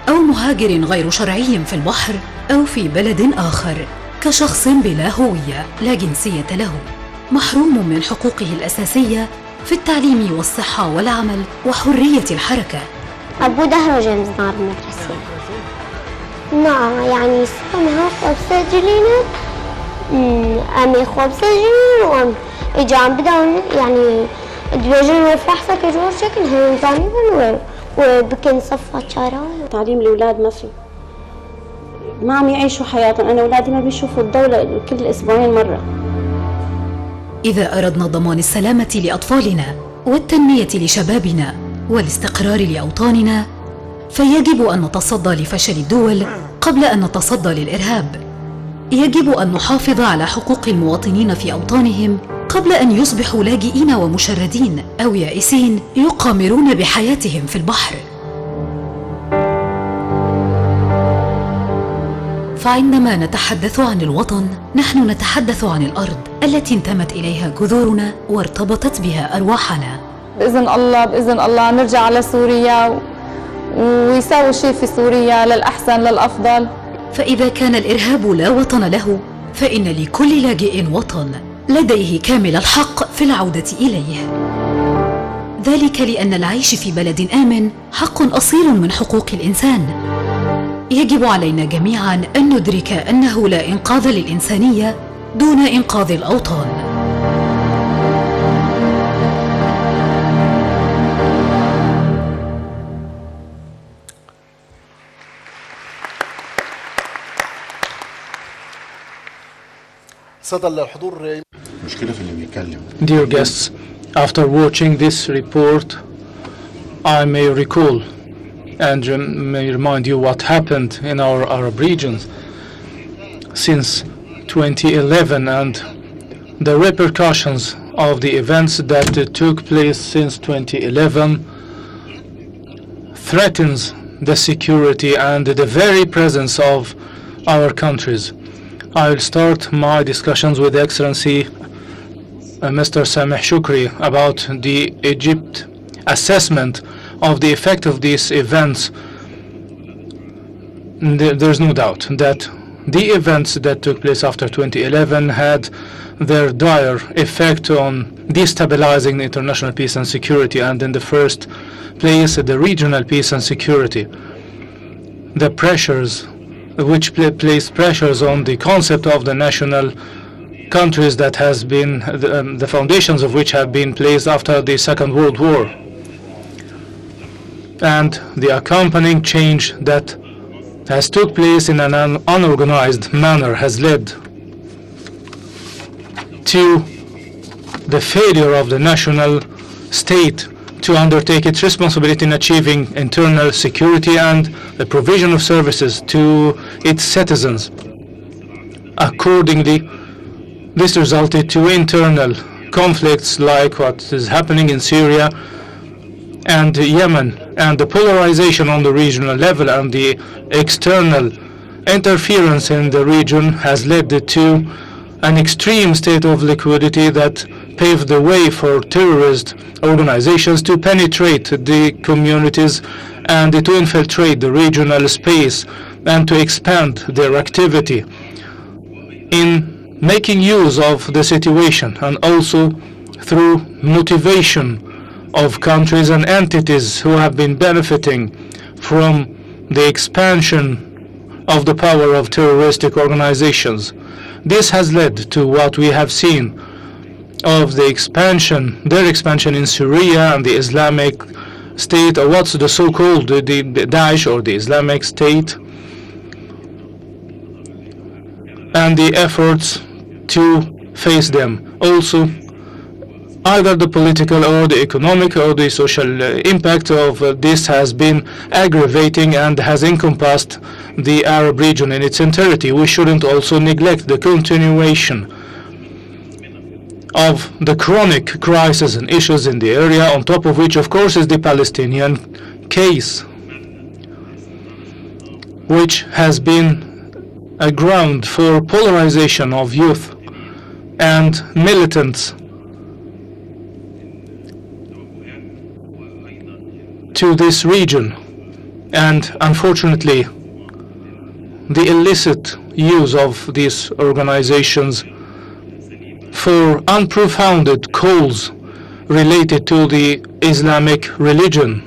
أو مهاجر غير شرعي في البحر أو في بلد آخر، كشخص بلا هوية لا جنسية له، محروم من حقوقه الأساسية في التعليم والصحة والعمل وحرية الحركة. أبو دهر جيمس نار المدرسة. نعم يعني سنها بسجلين أمي خوب سجلين وأم إجام بدون يعني دبجون وفحصة كجور شكل هين ظانبا وبكن صفة شرايا. تعليم الأولاد ما في، ما عم يعيشوا حياتهم. أنا أولادي ما بيشوفوا الدولة كل أسبوعين مرة. إذا أردنا ضمان السلامة لأطفالنا والتنمية لشبابنا والاستقرار لأوطاننا، فيجب أن نتصدى لفشل الدول قبل أن نتصدى للإرهاب. يجب أن نحافظ على حقوق المواطنين في أوطانهم قبل أن يصبحوا لاجئين ومشردين أو يائسين يقامرون بحياتهم في البحر. فعندما نتحدث عن الوطن، نحن نتحدث عن الأرض التي انتمت إليها جذورنا وارتبطت بها أرواحنا. بإذن الله نرجع على سوريا ويساوي شيء في سوريا للأحسن للأفضل. فإذا كان الإرهاب لا وطن له، فإن لكل لاجئ وطن لديه كامل الحق في العودة إليه. ذلك لأن العيش في بلد آمن حق أصيل من حقوق الإنسان. يجب علينا جميعاً أن ندرك أنه لا إنقاذ للإنسانية دون إنقاذ الأوطان. صدى الحضور مشكلة في اللي بيتكلم. Dear guests, after watching this report, I may recall and may remind you what happened in our Arab regions since 2011 and the repercussions of the events that took place since 2011 threatens the security and the very presence of our countries. I will start my discussions with Excellency Mr. Sameh Shukri about the Egypt assessment of the effect of these events. There's no doubt that the events that took place after 2011 had their dire effect on destabilizing the international peace and security, and in the first place the regional peace and security. The pressures which placed pressures on the concept of the national countries that has been the foundations of which have been placed after the Second World War, and the accompanying change that has took place in an unorganized manner has led to the failure of the national state to undertake its responsibility in achieving internal security and the provision of services to its citizens. Accordingly, this resulted to internal conflicts like what is happening in Syria and Yemen, and the polarization on the regional level and the external interference in the region has led to an extreme state of liquidity that paved the way for terrorist organizations to penetrate the communities and to infiltrate the regional space and to expand their activity in making use of the situation, and also through motivation of countries and entities who have been benefiting from the expansion of the power of terroristic organizations. This has led to what we have seen of the expansion, their expansion in Syria and the Islamic State, or what's the so-called the Daesh or the Islamic State, and the efforts to face them. Also, either the political or the economic or the social impact of this has been aggravating and has encompassed the Arab region in its entirety. We shouldn't also neglect the continuation of the chronic crisis and issues in the area, on top of which, of course, is the Palestinian case, which has been a ground for polarization of youth and militants to this region, And unfortunately, the illicit use of these organizations for unprofounded calls related to the Islamic religion,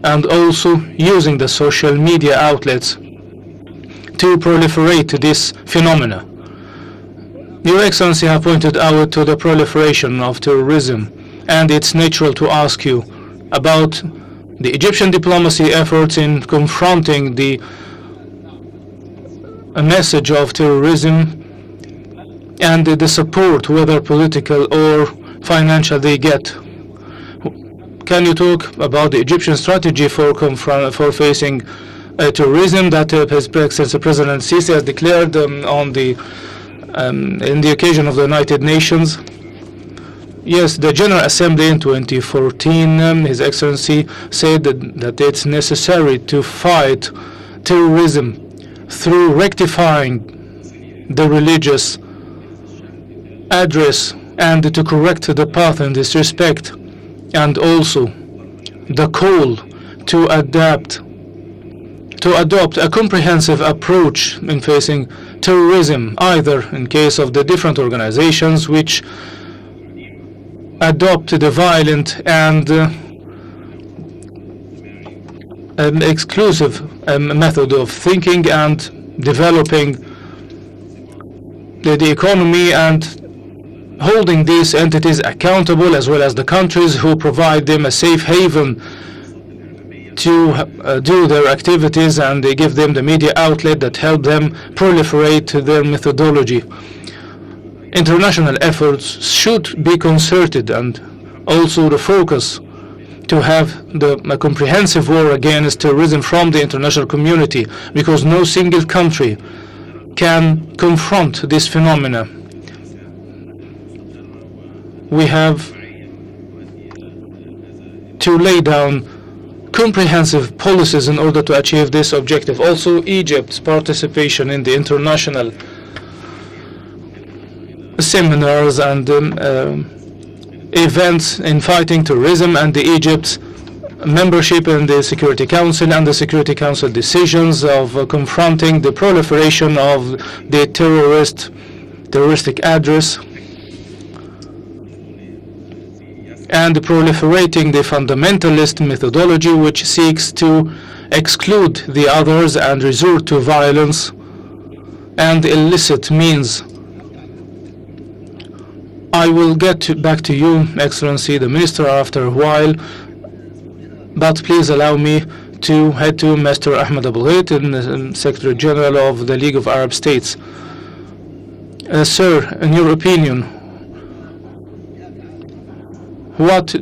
and also using the social media outlets to proliferate this phenomena. Your Excellency have pointed out to the proliferation of terrorism, and it's natural to ask you about the Egyptian diplomacy efforts in confronting the message of terrorism and the support, whether political or financial, they get. Can you talk about the Egyptian strategy for facing terrorism that His Excellency President El-Sisi has declared in the occasion of the United Nations? Yes, the General Assembly in 2014, His Excellency said that it's necessary to fight terrorism through rectifying the religious address and to correct the path in this respect, and also the call to adopt a comprehensive approach in facing terrorism, either in case of the different organizations which adopt the violent and exclusive method of thinking and developing the economy, and holding these entities accountable, as well as the countries who provide them a safe haven to do their activities, and they give them the media outlet that help them proliferate their methodology. International efforts should be concerted, and also the focus to have a comprehensive war against terrorism from the international community, because no single country can confront this phenomena. We have to lay down comprehensive policies in order to achieve this objective. Also, Egypt's participation in the international seminars and events in fighting terrorism, and the Egypt's membership in the Security Council and the Security Council decisions of confronting the proliferation of the terroristic address, and proliferating the fundamentalist methodology which seeks to exclude the others and resort to violence and illicit means. I will get back to you, Excellency the Minister, after a while, but please allow me to head to Mr. Ahmed Abulghait, Secretary General of the League of Arab States. Sir, in your opinion, what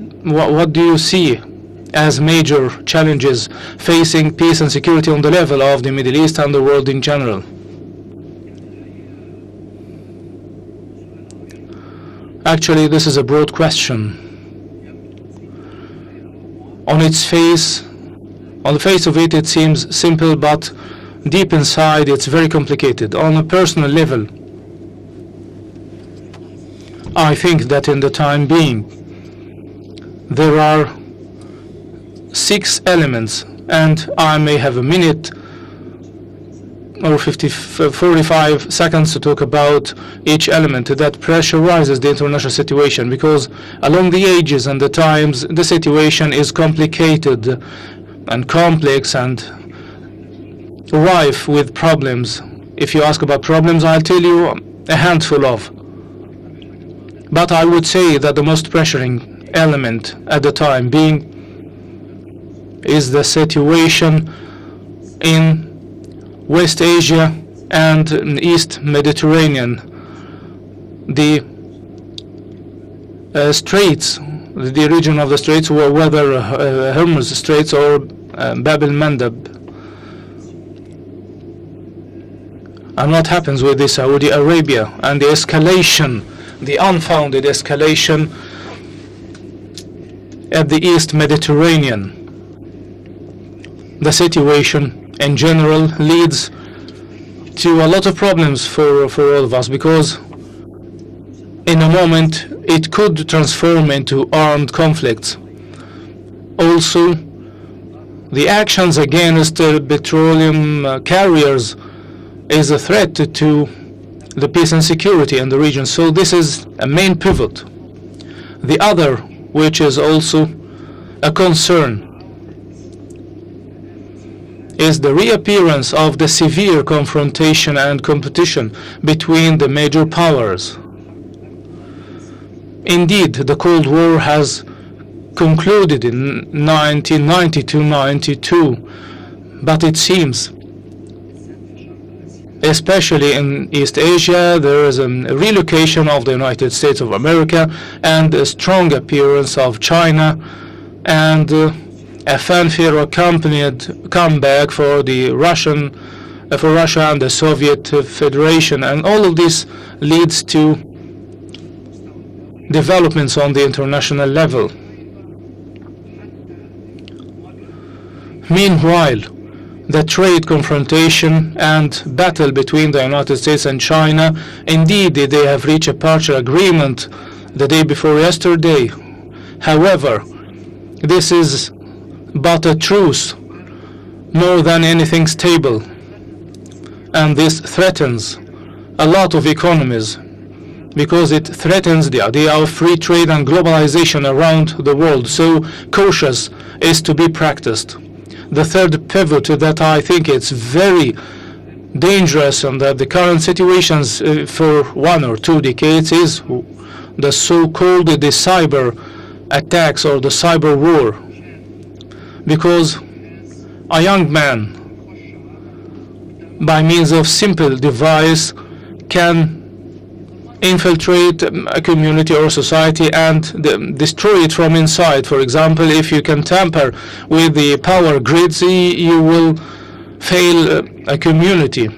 do you see as major challenges facing peace and security on the level of the Middle East and the world in general? Actually, this is a broad question. On the face of it, it seems simple, but deep inside, it's very complicated. On a personal level, I think that in the time being, there are 6 elements, and I may have a minute or 45 seconds to talk about each element that pressurizes the international situation, because along the ages and the times, the situation is complicated and complex and rife with problems. If you ask about problems, I'll tell you a handful of. But I would say that the most pressuring element at the time being is the situation in West Asia and East Mediterranean. The straits, the region of the straits, whether Hormuz Straits or Bab el-Mandab. And what happens with the Saudi Arabia and the escalation, the unfounded escalation at the East Mediterranean. The situation in general leads to a lot of problems for all of us, because in a moment it could transform into armed conflicts. Also, the actions against petroleum carriers is a threat to the peace and security in the region. So this is a main pivot. The other, which is also a concern, is the reappearance of the severe confrontation and competition between the major powers. Indeed, the Cold War has concluded in 1990-92, but it seems, especially in East Asia, there is a relocation of the United States of America and a strong appearance of China, and a fanfare-accompanied comeback for Russia and the Soviet Federation, and all of this leads to developments on the international level. Meanwhile, the trade confrontation and battle between the United States and China, indeed they have reached a partial agreement the day before yesterday. However, this is but a truce more than anything stable, and this threatens a lot of economies because it threatens the idea of free trade and globalization around the world. So cautious is to be practiced. The third pivot that I think it's very dangerous and that the current situations for 1 or 2 decades is the so-called the cyber attacks or the cyber war. Because a young man, by means of simple device, can infiltrate a community or society and destroy it from inside. For example, if you can tamper with the power grids, you will fail a community.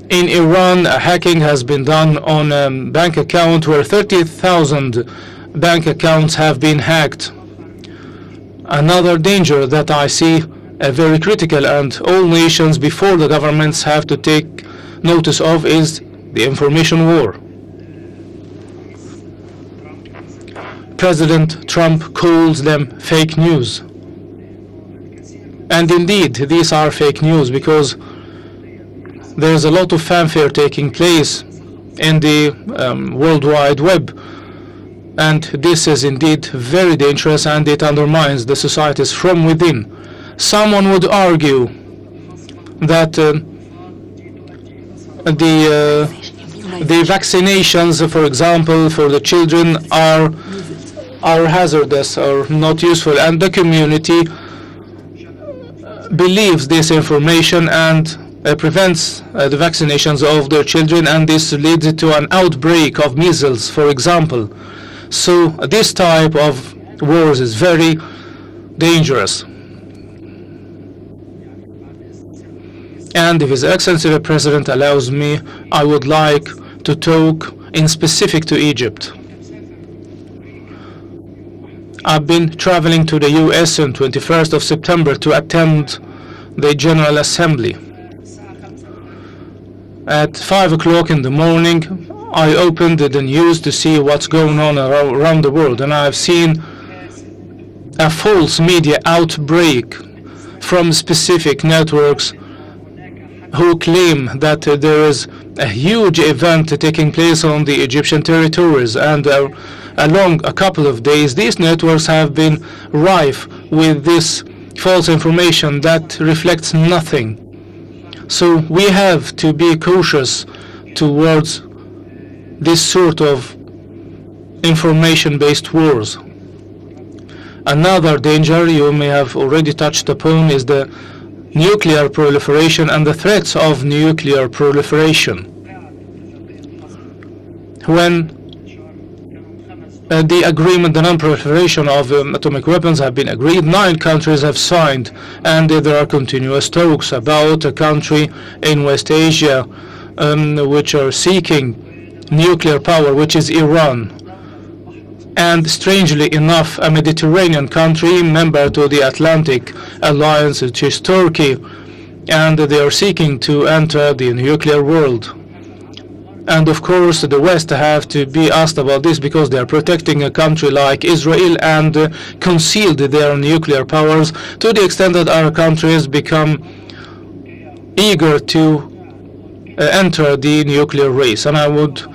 In Iran, a hacking has been done on a bank account where 30,000 bank accounts have been hacked. Another danger that I see very critical, and all nations before the governments have to take notice of, is the information war. President Trump calls them fake news. And indeed, these are fake news because there is a lot of fanfare taking place in the World Wide Web. And this is indeed very dangerous, and it undermines the societies from within. Someone would argue that the vaccinations, for example, for the children are hazardous or not useful, and the community believes this information and prevents the vaccinations of their children, and this leads to an outbreak of measles, for example. So this type of wars is very dangerous. And if His Excellency the President allows me, I would like to talk in specific to Egypt. I've been traveling to the US on 21st of September to attend the General Assembly. At 5 o'clock in the morning, I opened the news to see what's going on around the world, and I've seen a false media outbreak from specific networks who claim that there is a huge event taking place on the Egyptian territories, and along a couple of days these networks have been rife with this false information that reflects nothing. So we have to be cautious towards this sort of information-based wars. Another danger you may have already touched upon is the nuclear proliferation and the threats of nuclear proliferation. When the agreement, the non-proliferation of atomic weapons have been agreed, 9 countries have signed, and there are continuous talks about a country in West Asia which are seeking nuclear power, which is Iran. And strangely enough, a Mediterranean country, member to the Atlantic Alliance, which is Turkey, and they are seeking to enter the nuclear world. And of course, the West have to be asked about this because they are protecting a country like Israel and concealed their nuclear powers to the extent that our countries become eager to enter the nuclear race. And I would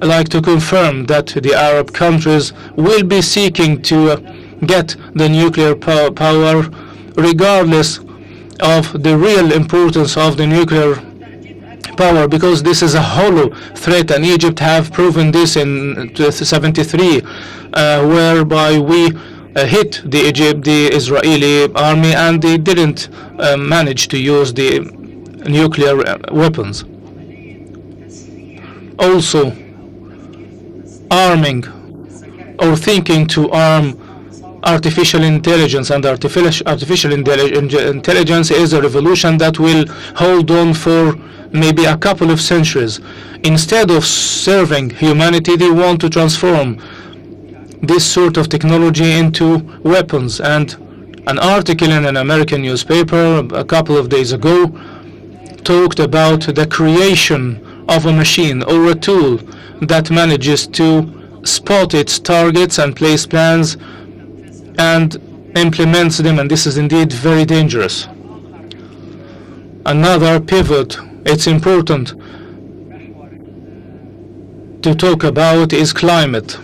like to confirm that the Arab countries will be seeking to get the nuclear power regardless of the real importance of the nuclear power, because this is a hollow threat, and Egypt have proven this in 73, whereby we hit the Israeli army and they didn't manage to use the nuclear weapons. Also, arming or thinking to arm artificial intelligence, and artificial intelligence is a revolution that will hold on for maybe a couple of centuries. Instead of serving humanity, they want to transform this sort of technology into weapons. And an article in an American newspaper a couple of days ago talked about the creation of a machine or a tool that manages to spot its targets and place plans and implements them, and this is indeed very dangerous. Another pivot it's important to talk about is climate.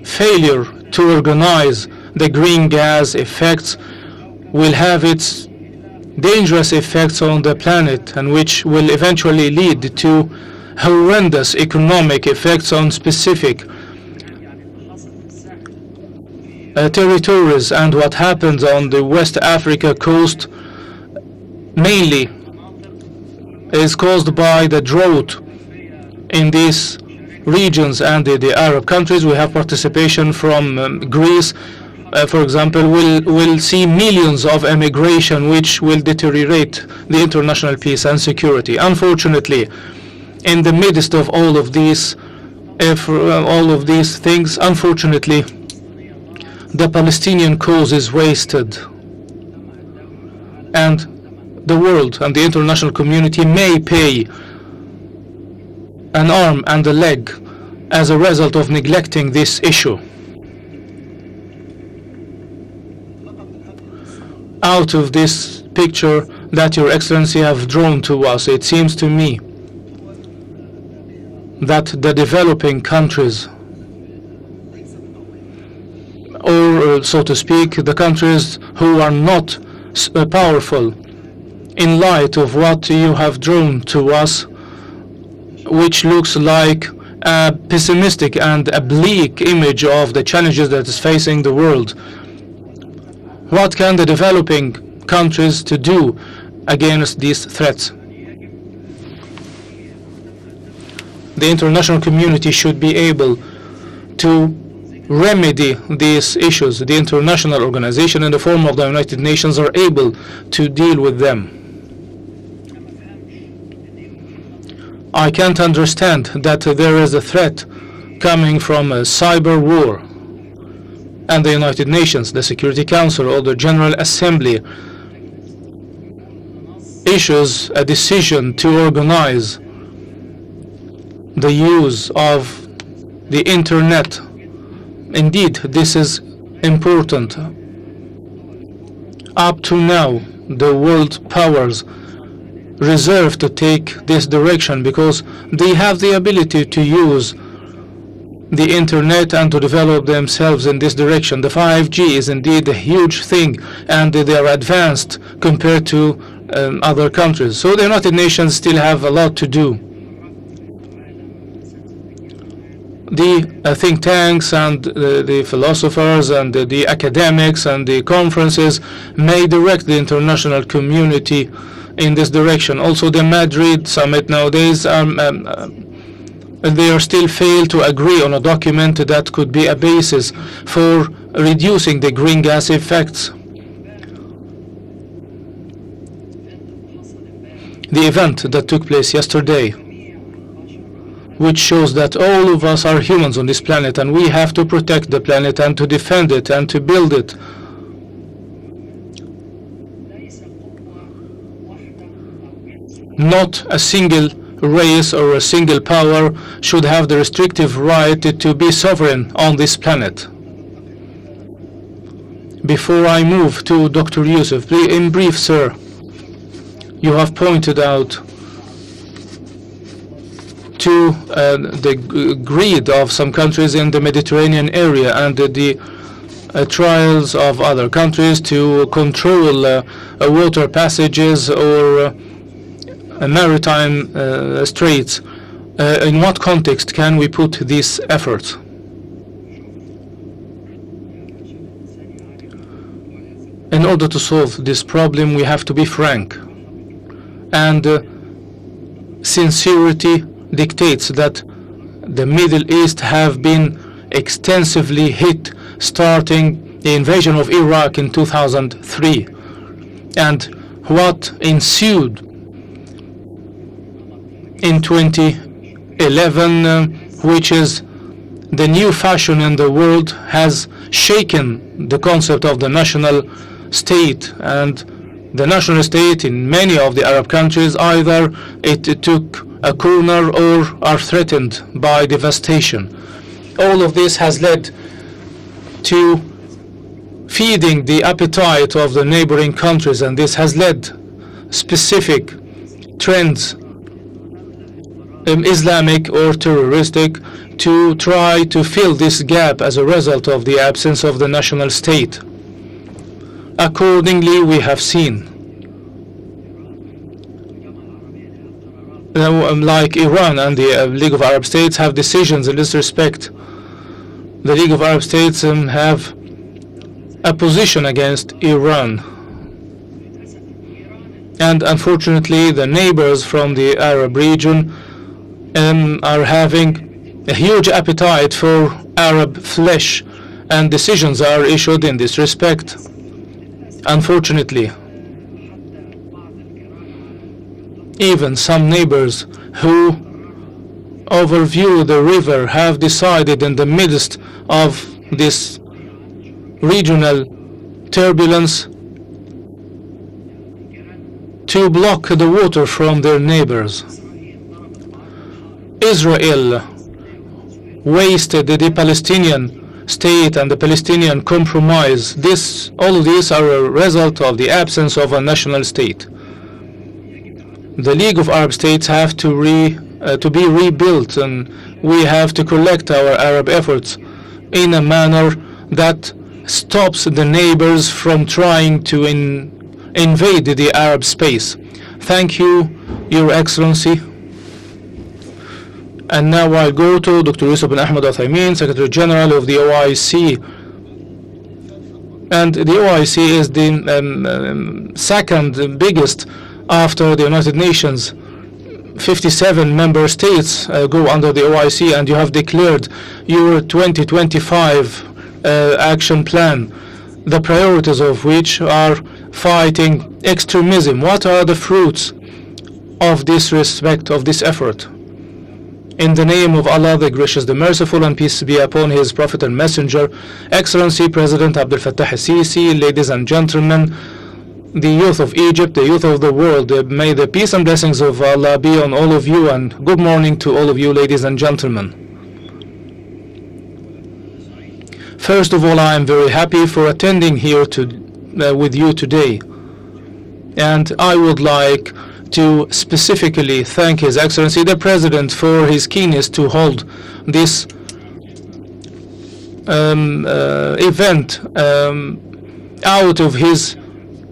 Failure to organize the green gas effects will have its dangerous effects on the planet, and which will eventually lead to horrendous economic effects on specific territories. And what happens on the West Africa coast mainly is caused by the drought in these regions. And the Arab countries, we have participation from Greece, for example, will see millions of immigration, which will deteriorate the international peace and security. Unfortunately, in the midst of all of these things, unfortunately, the Palestinian cause is wasted, and the world and the international community may pay an arm and a leg as a result of neglecting this issue. Out of this picture that Your Excellency have drawn to us, it seems to me that the developing countries, or so to speak, the countries who are not powerful, in light of what you have drawn to us, which looks like a pessimistic and a bleak image of the challenges that is facing the world, what can the developing countries to do against these threats? The international community should be able to remedy these issues. The international organization in the form of the United Nations are able to deal with them. I can't understand that there is a threat coming from a cyber war, and the United Nations, the Security Council, or the General Assembly issues a decision to organize the use of the internet. Indeed, this is important. Up to now, the world powers reserve to take this direction because they have the ability to use the internet and to develop themselves in this direction. The 5G is indeed a huge thing, and they are advanced compared to other countries. So the United Nations still have a lot to do. The think tanks and the philosophers and the academics and the conferences may direct the international community in this direction. Also, the Madrid summit nowadays, they are still failed to agree on a document that could be a basis for reducing the green gas effects. The event that took place yesterday, which shows that all of us are humans on this planet, and we have to protect the planet and to defend it and to build it. Not a single race or a single power should have the restrictive right to be sovereign on this planet. Before I move to Dr. Yusuf, in brief, sir, you have pointed out to the greed of some countries in the Mediterranean area and the trials of other countries to control water passages or maritime straits. In what context can we put these efforts? In order to solve this problem, we have to be frank, and sincerity dictates that the Middle East have been extensively hit, starting the invasion of Iraq in 2003, and what ensued in 2011, which is the new fashion in the world, has shaken the concept of the national state. And the national state in many of the Arab countries, either it took a corner or are threatened by devastation. All of this has led to feeding the appetite of the neighboring countries, and this has led specific trends, Islamic or terroristic, to try to fill this gap as a result of the absence of the national state. Accordingly, we have seen, like Iran and the League of Arab States have decisions in this respect. The League of Arab States have a position against Iran. And unfortunately, the neighbors from the Arab region are having a huge appetite for Arab flesh, and decisions are issued in this respect. Unfortunately, even some neighbors who overview the river have decided in the midst of this regional turbulence to block the water from their neighbors. Israel wasted the Palestinian state and the Palestinian compromise. All of these are a result of the absence of a national state. The League of Arab States have to be rebuilt, and we have to collect our Arab efforts in a manner that stops the neighbors from trying to invade the Arab space. Thank you, Your Excellency. And now I'll go to Dr. Yusuf bin Ahmed Al-Thaymin, Secretary General of the OIC. And the OIC is the second biggest after the United Nations. 57 member states go under the OIC, and you have declared your 2025 action plan, the priorities of which are fighting extremism. What are the fruits of this respect, of this effort? In the name of Allah, the Gracious, the Merciful, and peace be upon His Prophet and Messenger, Excellency President Abdel Fattah el-Sisi, ladies and gentlemen, the youth of Egypt, the youth of the world, may the peace and blessings of Allah be on all of you, and good morning to all of you, ladies and gentlemen. First of all, I am very happy for attending here with you today, and I would like to specifically thank His Excellency the President for his keenness to hold this event out of his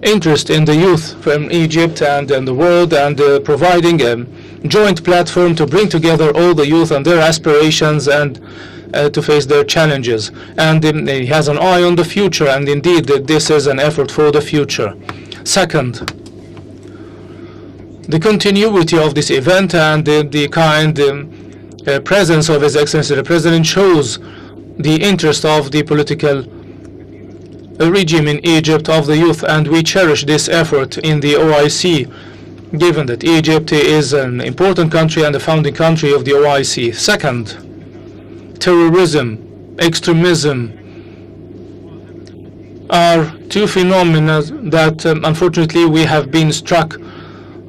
interest in the youth from Egypt and in the world, and providing a joint platform to bring together all the youth and their aspirations and to face their challenges. And he has an eye on the future, and indeed this is an effort for the future. Second, the continuity of this event and the kind presence of His Excellency the President shows the interest of the political regime in Egypt of the youth, and we cherish this effort in the OIC, given that Egypt is an important country and a founding country of the OIC. Second, terrorism, extremism are two phenomena that unfortunately we have been struck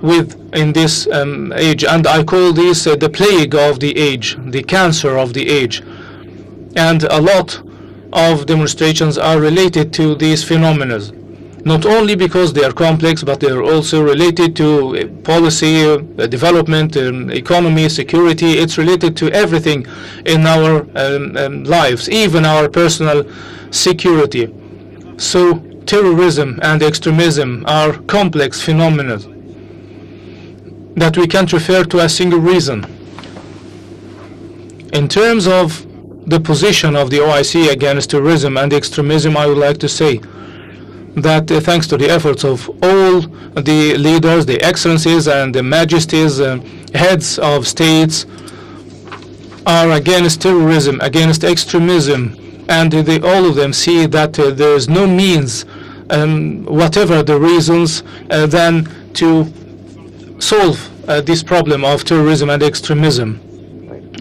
in this age, and I call this the plague of the age, the cancer of the age. And a lot of demonstrations are related to these phenomena, not only because they are complex, but they are also related to policy, development, economy, security. It's related to everything in our lives, even our personal security. So terrorism and extremism are complex phenomena that we can't refer to a single reason. In terms of the position of the OIC against terrorism and extremism, I would like to say that thanks to the efforts of all the leaders, the excellencies and the majesties, heads of states are against terrorism, against extremism, and all of them see that there is no means, whatever the reasons, than to solve this problem of terrorism and extremism.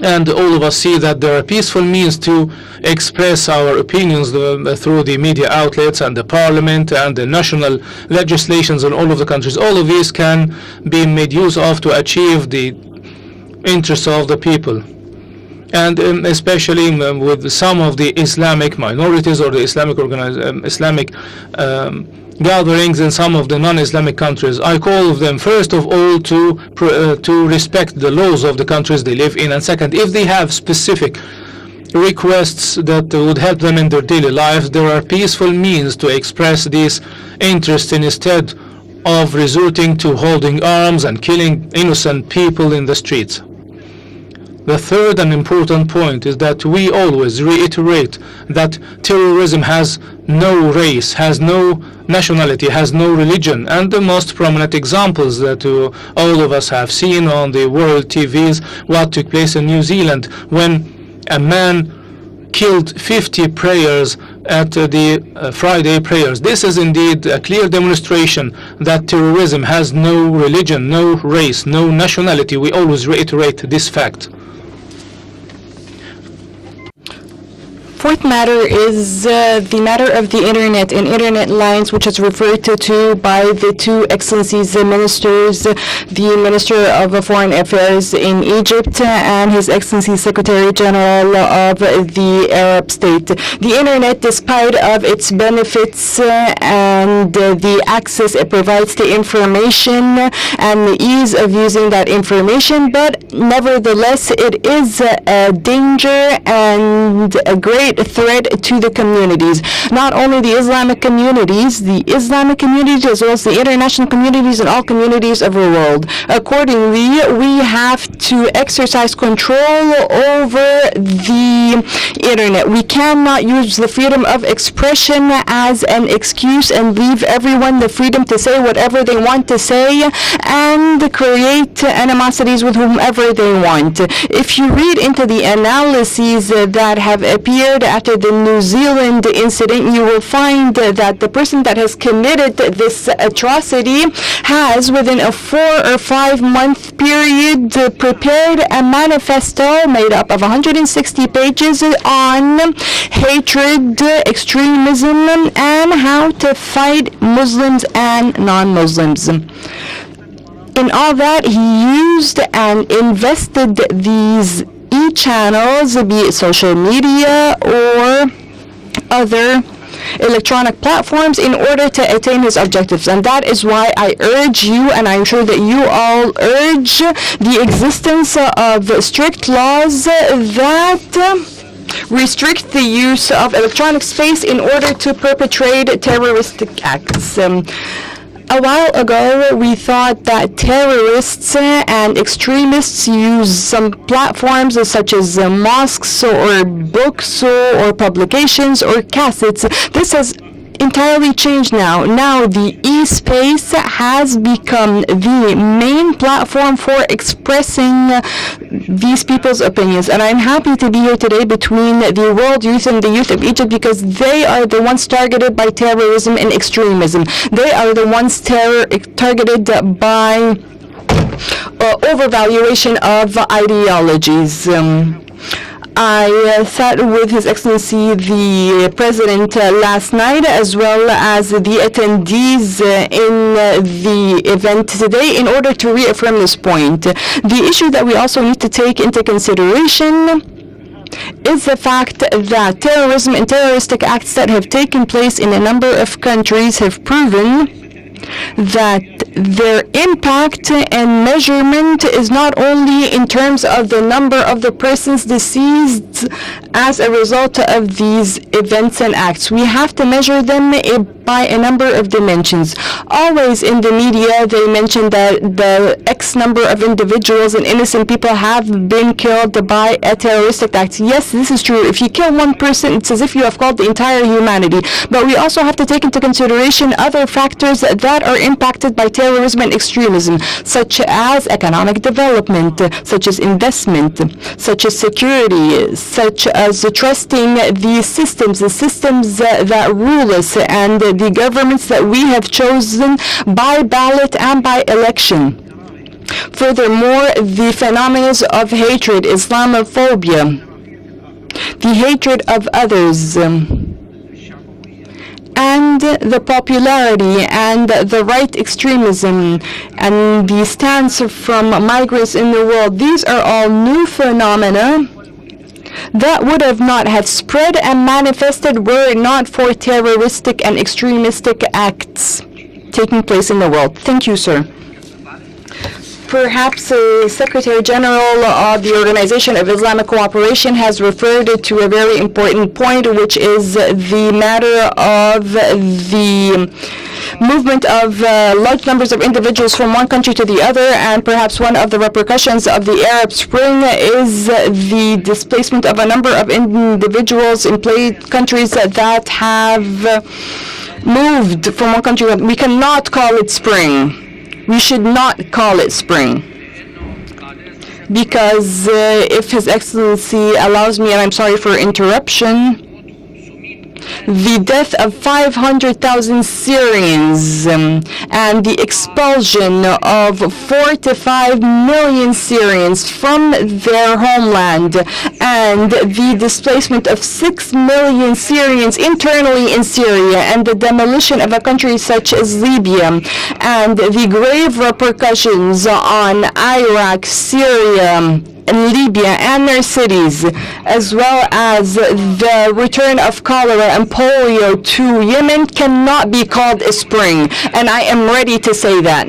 And all of us see that there are peaceful means to express our opinions through the media outlets and the parliament and the national legislations in all of the countries. All of these can be made use of to achieve the interests of the people. And especially with some of the Islamic minorities or the Islamic gatherings in some of the non-Islamic countries. I call them, first of all, to respect the laws of the countries they live in, and second, if they have specific requests that would help them in their daily lives, there are peaceful means to express these interests instead of resorting to holding arms and killing innocent people in the streets. The third and important point is that we always reiterate that terrorism has no race, has no nationality, has no religion. And the most prominent examples that all of us have seen on the world TVs, what took place in New Zealand when a man killed 50 prayers at the Friday prayers. This is indeed a clear demonstration that terrorism has no religion, no race, no nationality. We always reiterate this fact. Fourth matter is the matter of the internet and internet lines, which is referred to by the two excellencies, the ministers, the Minister of Foreign Affairs in Egypt and His Excellency Secretary General of the Arab State. The internet, despite of its benefits and the access it provides to information and the ease of using that information, but nevertheless it is a danger and a great threat to the communities. Not only the Islamic communities as well as the international communities and all communities of the world. Accordingly, we have to exercise control over the internet. We cannot use the freedom of expression as an excuse and leave everyone the freedom to say whatever they want to say and create animosities with whomever they want. If you read into the analyses that have appeared after the New Zealand incident, you will find that the person that has committed this atrocity has, within a 4 or 5 month period, prepared a manifesto made up of 160 pages on hatred, extremism, and how to fight Muslims and non-Muslims. In all that, he used and invested these e-channels, be it social media or other electronic platforms, in order to attain his objectives. And that is why I urge you, and I'm sure that you all urge, the existence of strict laws that restrict the use of electronic space in order to perpetrate terroristic acts. A while ago, we thought that terrorists and extremists use some platforms such as mosques or books or publications or cassettes. This has entirely changed now. Now the e-space has become the main platform for expressing these people's opinions. And I'm happy to be here today between the world youth and the youth of Egypt, because they are the ones targeted by terrorism and extremism. They are the ones targeted by overvaluation of ideologies. I sat with His Excellency the President last night, as well as the attendees in the event today, in order to reaffirm this point. The issue that we also need to take into consideration is the fact that terrorism and terroristic acts that have taken place in a number of countries have proven that their impact and measurement is not only in terms of the number of the persons deceased as a result of these events and acts. We have to measure them by a number of dimensions. Always in the media, they mention that the X number of individuals and innocent people have been killed by a terroristic act. Yes, this is true. If you kill one person, it's as if you have killed the entire humanity. But we also have to take into consideration other factors that are impacted by terrorism and extremism, such as economic development, such as investment, such as security, such as trusting the systems that rule us, and the governments that we have chosen by ballot and by election. Furthermore, the phenomena of hatred, Islamophobia, the hatred of others, and the popularity and the right extremism and the stance from migrants in the world, these are all new phenomena that would have not have spread and manifested were it not for terroristic and extremistic acts taking place in the world. Thank you, sir. Perhaps the Secretary General of the Organization of Islamic Cooperation has referred to a very important point, which is the matter of the movement of large numbers of individuals from one country to the other, and perhaps one of the repercussions of the Arab Spring is the displacement of a number of individuals in countries that have moved from one country. We cannot call it spring. We should not call it spring, because if His Excellency allows me, and I'm sorry for interruption, the death of 500,000 Syrians and the expulsion of 4 to 5 million Syrians from their homeland, and the displacement of 6 million Syrians internally in Syria, and the demolition of a country such as Libya, and the grave repercussions on Iraq, Syria, in Libya and their cities, as well as the return of cholera and polio to Yemen, cannot be called a spring, and I am ready to say that.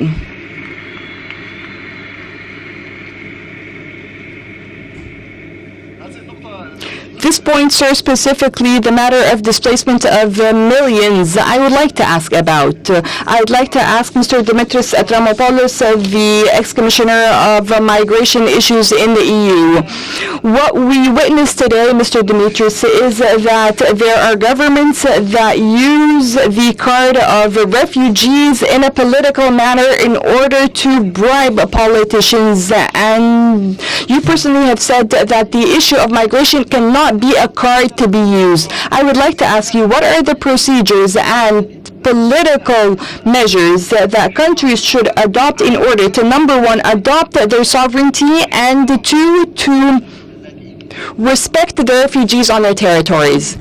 This point, sir, specifically the matter of displacement of millions, I would like to ask about. I'd like to ask Mr. Dimitris Avramopoulos, the ex-commissioner of migration issues in the EU. What we witnessed today, Mr. Dimitris, is that there are governments that use the card of refugees in a political manner in order to bribe politicians. And you personally have said that the issue of migration cannot be a card to be used. I would like to ask you, what are the procedures and political measures that countries should adopt in order to, number one, adopt their sovereignty, and two, to respect the refugees on their territories?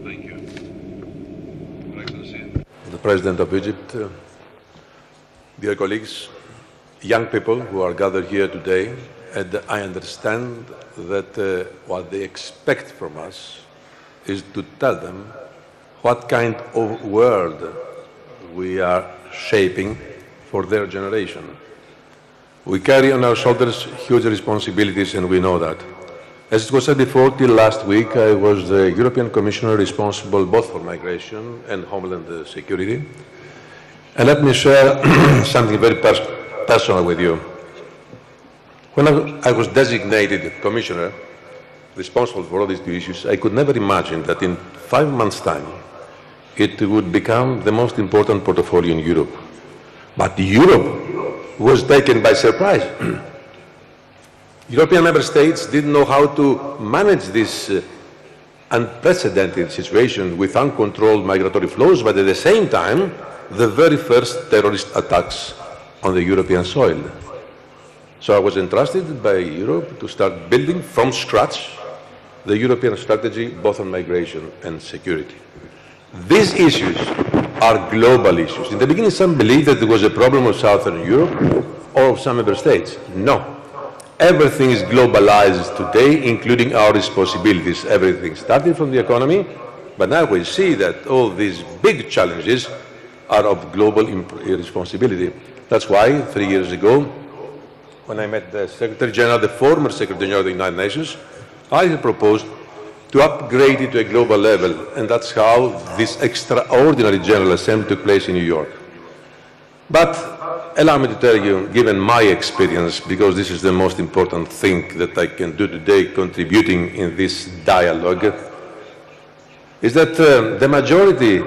Thank you. The President of Egypt, dear colleagues, young people who are gathered here today, and I understand that what they expect from us is to tell them what kind of world we are shaping for their generation. We carry on our shoulders huge responsibilities, and we know that. As it was said before, till last week, I was the European Commissioner responsible both for migration and homeland security. And let me share something very personal with you. When I was designated Commissioner responsible for all these two issues, I could never imagine that in 5 months' time it would become the most important portfolio in Europe. But Europe was taken by surprise. European member states didn't know how to manage this unprecedented situation with uncontrolled migratory flows, but at the same time, the very first terrorist attacks on the European soil. So I was entrusted by Europe to start building from scratch the European strategy both on migration and security. These issues are global issues. In the beginning, some believed that it was a problem of Southern Europe or of some member states. No. Everything is globalized today, including our responsibilities. Everything starting from the economy, but now we see that all these big challenges are of global responsibility. That's why 3 years ago, when I met the Secretary General, the former Secretary General of the United Nations, I had proposed to upgrade it to a global level, and that's how this extraordinary General Assembly took place in New York. But allow me to tell you, given my experience, because this is the most important thing that I can do today, contributing in this dialogue, is that the majority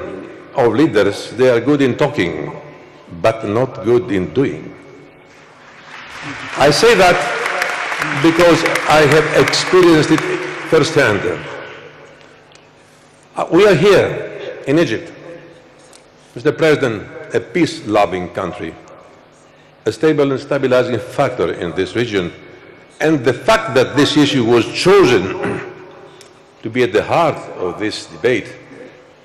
of leaders, they are good in talking, but not good in doing. I say that because I have experienced it firsthand. We are here in Egypt, Mr. President, a peace-loving country, a stable and stabilizing factor in this region. And the fact that this issue was chosen to be at the heart of this debate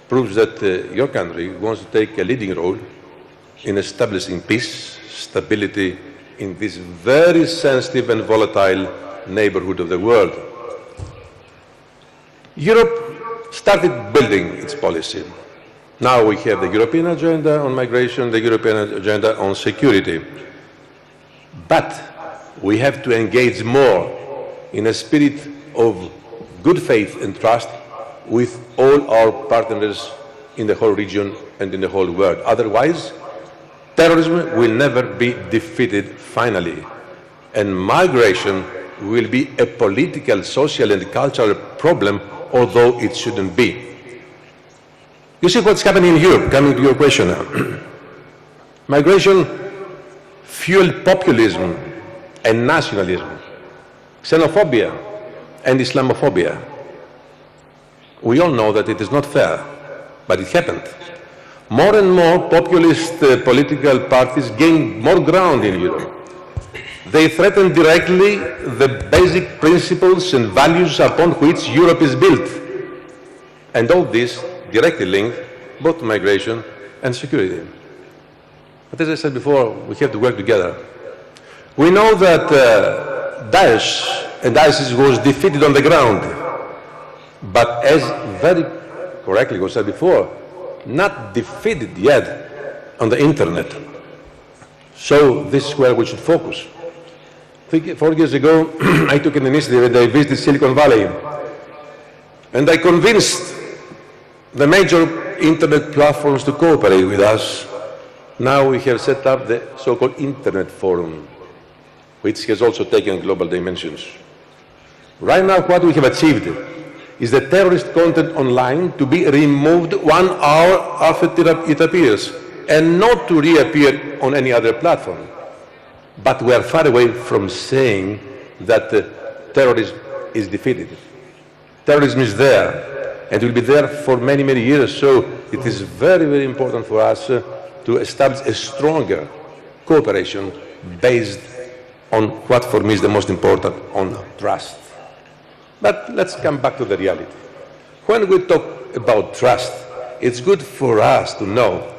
proves that your country wants to take a leading role in establishing peace, stability in this very sensitive and volatile neighborhood of the world. Europe started building its policy. Now we have the European agenda on migration, the European agenda on security. But we have to engage more in a spirit of good faith and trust with all our partners in the whole region and in the whole world. Otherwise, terrorism will never be defeated finally, and migration will be a political, social and cultural problem, although it shouldn't be. You see what's happening in Europe, coming to your question now. Migration fueled populism and nationalism, xenophobia and Islamophobia. We all know that it is not fair, but it happened. More and more populist political parties gain more ground in Europe. They threaten directly the basic principles and values upon which Europe is built. And all this directly linked both to migration and security. But as I said before, we have to work together. We know that Daesh and ISIS was defeated on the ground, but as very correctly was said before, not defeated yet on the internet. So this is where we should focus. 4 years ago, I took an initiative and I visited Silicon Valley. And I convinced the major internet platforms to cooperate with us. Now we have set up the so-called Internet Forum, which has also taken global dimensions. Right now, what we have achieved is the terrorist content online to be removed 1 hour after it appears, and not to reappear on any other platform. But we are far away from saying that terrorism is defeated. Terrorism is there, and will be there for many, many years. So it is very, very important for us to establish a stronger cooperation based on what for me is the most important, on trust. But let's come back to the reality. When we talk about trust, it's good for us to know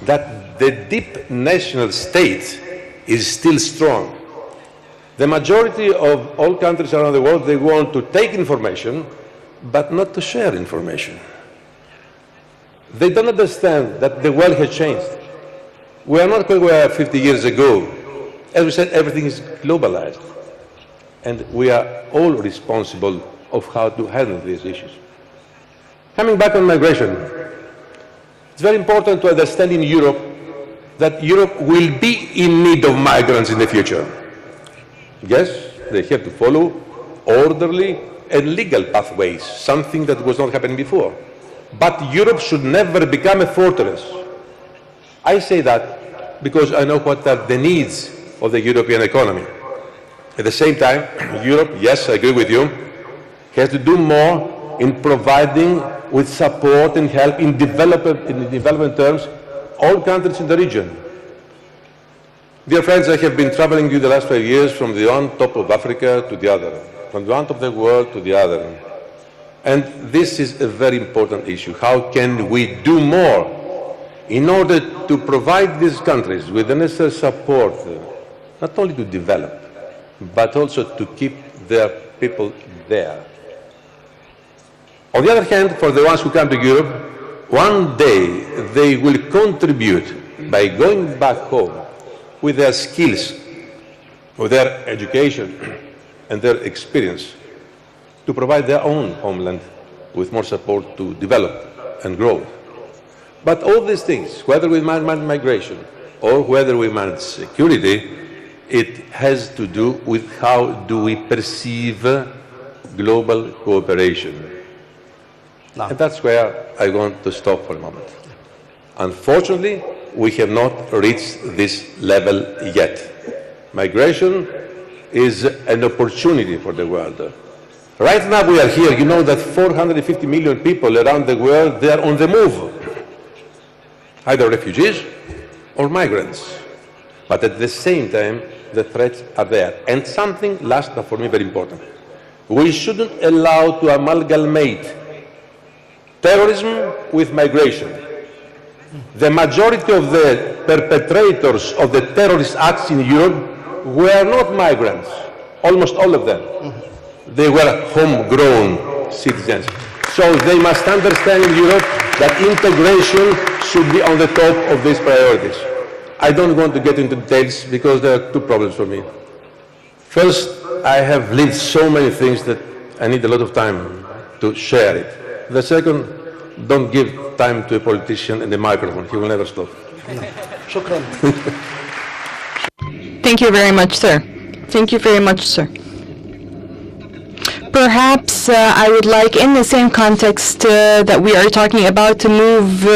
that the deep national state is still strong. The majority of all countries around the world, they want to take information, but not to share information. They don't understand that the world has changed. We are not where we were 50 years ago. As we said, everything is globalized. And we are all responsible of how to handle these issues. Coming back on migration, it's very important to understand in Europe that Europe will be in need of migrants in the future. Yes, they have to follow orderly and legal pathways, something that was not happening before. But Europe should never become a fortress. I say that because I know what are the needs of the European economy. At the same time, Europe, yes, I agree with you, has to do more in providing with support and help in development terms all countries in the region. Dear friends, I have been traveling you the last 5 years from the one top of Africa to the other, from the one top of the world to the other. And this is a very important issue. How can we do more in order to provide these countries with the necessary support, not only to develop, but also to keep their people there? On the other hand, for the ones who come to Europe, one day they will contribute by going back home with their skills, with their education and their experience to provide their own homeland with more support to develop and grow. But all these things, whether we manage migration or whether we manage security, it has to do with how do we perceive global cooperation. And that's where I want to stop for a moment. Unfortunately, we have not reached this level yet. Migration is an opportunity for the world. Right now we are here, you know that 450 million people around the world, they are on the move. Either refugees or migrants. But at the same time, the threats are there. And something last, but for me very important. We shouldn't allow to amalgamate terrorism with migration. The majority of the perpetrators of the terrorist acts in Europe were not migrants, almost all of them. They were homegrown citizens. So they must understand in Europe that integration should be on the top of these priorities. I don't want to get into details because there are two problems for me. First, I have lived so many things that I need a lot of time to share it. The second, don't give time to a politician and a microphone. He will never stop. شكرا. Thank you very much, sir. Thank you very much, sir. Perhaps I would like, in the same context that we are talking about, to move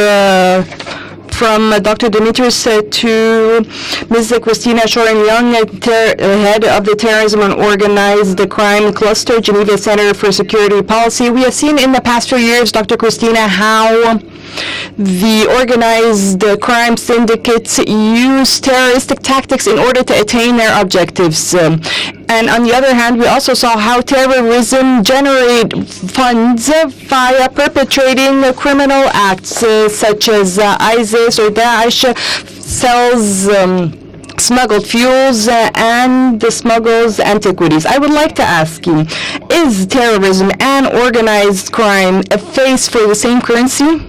from Dr. Dimitris to Ms. Christina Shorin-Young, head of the Terrorism and Organized Crime Cluster, Geneva Center for Security Policy. We have seen in the past few years, Dr. Christina, how the organized crime syndicates use terroristic tactics in order to attain their objectives. And on the other hand, we also saw how terrorism generate funds via perpetrating criminal acts such as ISIS or Daesh sells smuggled fuels and smuggles antiquities. I would like to ask you, is terrorism and organized crime a face for the same currency?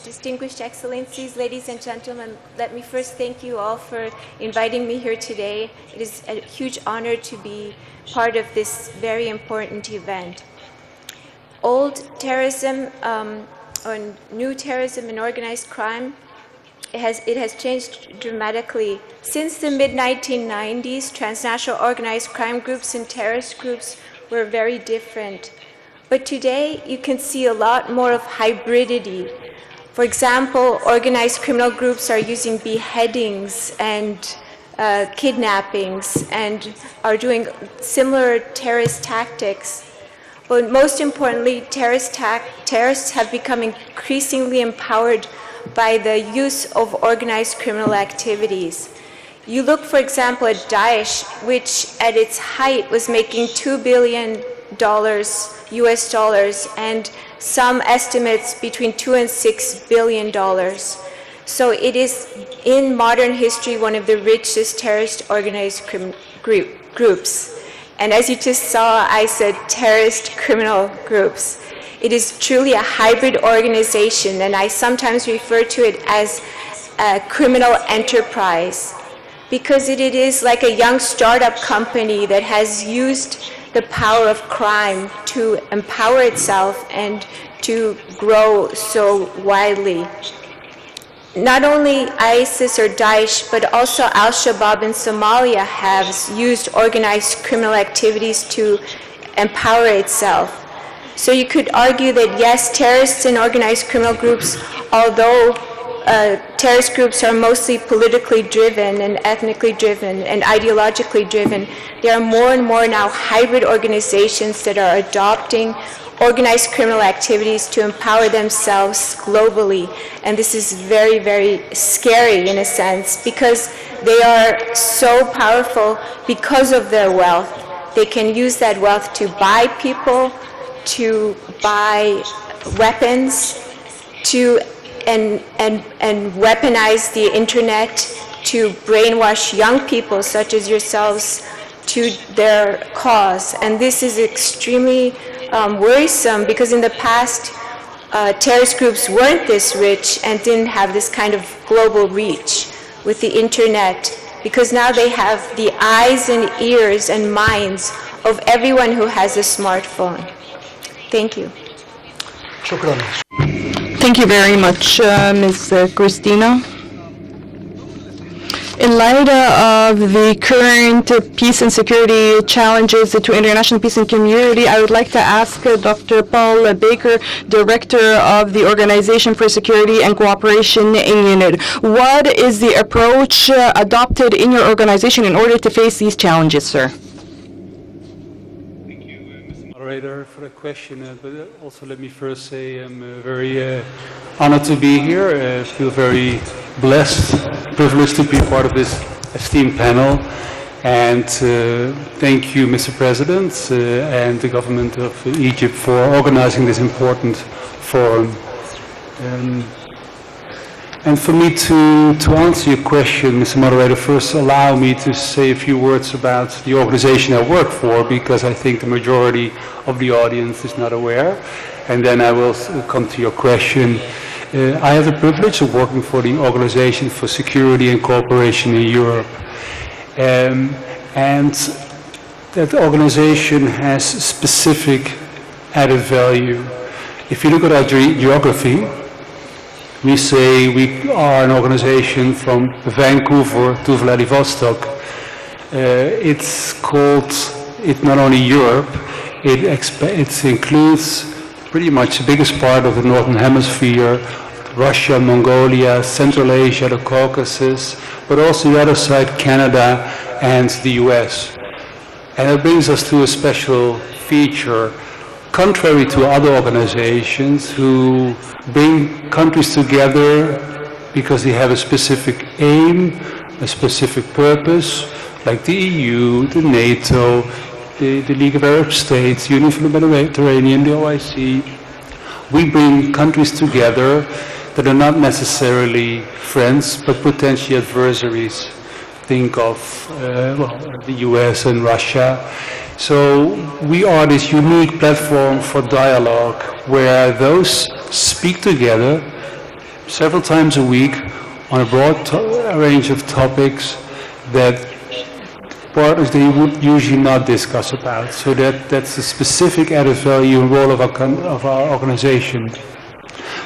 Distinguished Excellencies, ladies and gentlemen, let me first thank you all for inviting me here today. It is a huge honor to be part of this very important event. Old terrorism or new terrorism and organized crime, it has changed dramatically. Since the mid-1990s, transnational organized crime groups and terrorist groups were very different. But today, you can see a lot more of hybridity. For example, organized criminal groups are using beheadings and kidnappings and are doing similar terrorist tactics. But most importantly, terrorists have become increasingly empowered by the use of organized criminal activities. You look, for example, at Daesh, which at its height was making $2 billion US dollars, and some estimates between $2 and $6 billion. So it is, in modern history, one of the richest terrorist organized groups. And as you just saw, I said terrorist criminal groups. It is truly a hybrid organization, and I sometimes refer to it as a criminal enterprise, because it is like a young startup company that has used the power of crime to empower itself and to grow so widely. Not only ISIS or Daesh, but also Al-Shabaab in Somalia have used organized criminal activities to empower itself. So you could argue that yes, terrorists and organized criminal groups, although terrorist groups are mostly politically driven and ethnically driven and ideologically driven, there are more and more now hybrid organizations that are adopting organized criminal activities to empower themselves globally. And this is very, very scary in a sense, because they are so powerful because of their wealth. They can use that wealth to buy people, to buy weapons, and weaponize the internet to brainwash young people such as yourselves to their cause. And this is extremely worrisome, because in the past terrorist groups weren't this rich and didn't have this kind of global reach with the internet, because now they have the eyes and ears and minds of everyone who has a smartphone. Thank you. شكرا. Thank you very much, Ms. Christina. In light of the current peace and security challenges to international peace and community, I would like to ask Dr. Paul Baker, Director of the Organization for Security and Cooperation in UNIT. What is the approach adopted in your organization in order to face these challenges, sir? Thank you, Mr. Moderator, for the question. But also let me first say I'm very honored to be here. I feel very blessed, privileged to be part of this esteemed panel. And thank you, Mr. President, and the government of Egypt for organizing this important forum. And for me to answer your question, Mr. Moderator, first allow me to say a few words about the organization I work for, because I think the majority of the audience is not aware. And then I will come to your question. I have the privilege of working for the Organization for Security and Cooperation in Europe. And that organization has specific added value. If you look at our geography, we say we are an organization from Vancouver to Vladivostok. It's called, it not only Europe, it includes pretty much the biggest part of the Northern Hemisphere, Russia, Mongolia, Central Asia, the Caucasus, but also the other side, Canada and the US. And it brings us to a special feature. Contrary to other organizations who bring countries together because they have a specific aim, a specific purpose, like the EU, the NATO, the League of Arab States, Union for the Mediterranean, the OIC, we bring countries together that are not necessarily friends, but potentially adversaries. Think of the US and Russia. So we are this unique platform for dialogue where those speak together several times a week on a broad range of topics that partners they would usually not discuss about. So that's the specific added value and role of our organization.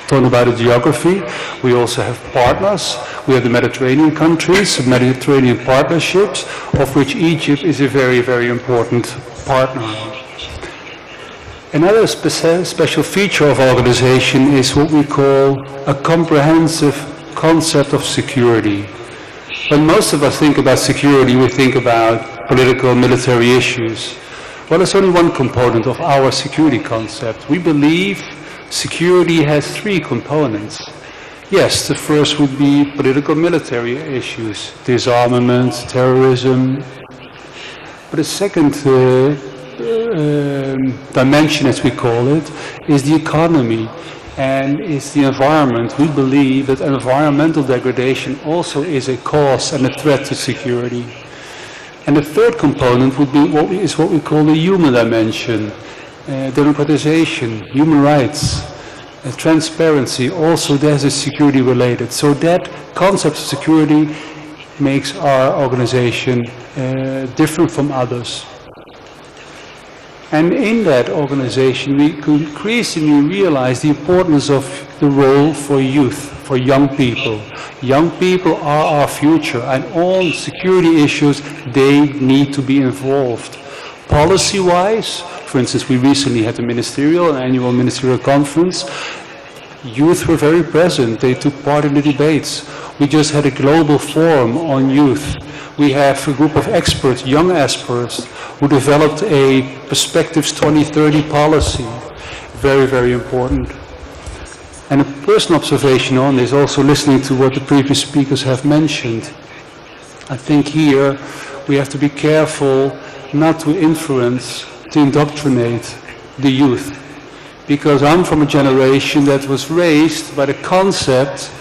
Talking about the geography, we also have partners. We have the Mediterranean countries, Mediterranean partnerships, of which Egypt is a very, very important partner. Another special feature of our organization is what we call a comprehensive concept of security. When most of us think about security, we think about political, military issues. Well, it's only one component of our security concept. We believe security has three components. Yes, the first would be political military issues, disarmament, terrorism. But the second dimension, as we call it, is the economy and is the environment. We believe that environmental degradation also is a cause and a threat to security. And the third component would be what we call the human dimension. Democratization, human rights, transparency, also that is security related. So that concept of security makes our organization different from others. And in that organization we increasingly realize the importance of the role for youth, for young people. Young people are our future, and all security issues, they need to be involved. Policy-wise, for instance, we recently had an annual ministerial conference. Youth were very present. They took part in the debates. We just had a global forum on youth. We have a group of experts, young experts, who developed a Perspectives 2030 policy. Very, very important. And a personal observation on this, also listening to what the previous speakers have mentioned. I think here we have to be careful not to influence, to indoctrinate the youth. Because I'm from a generation that was raised by the concept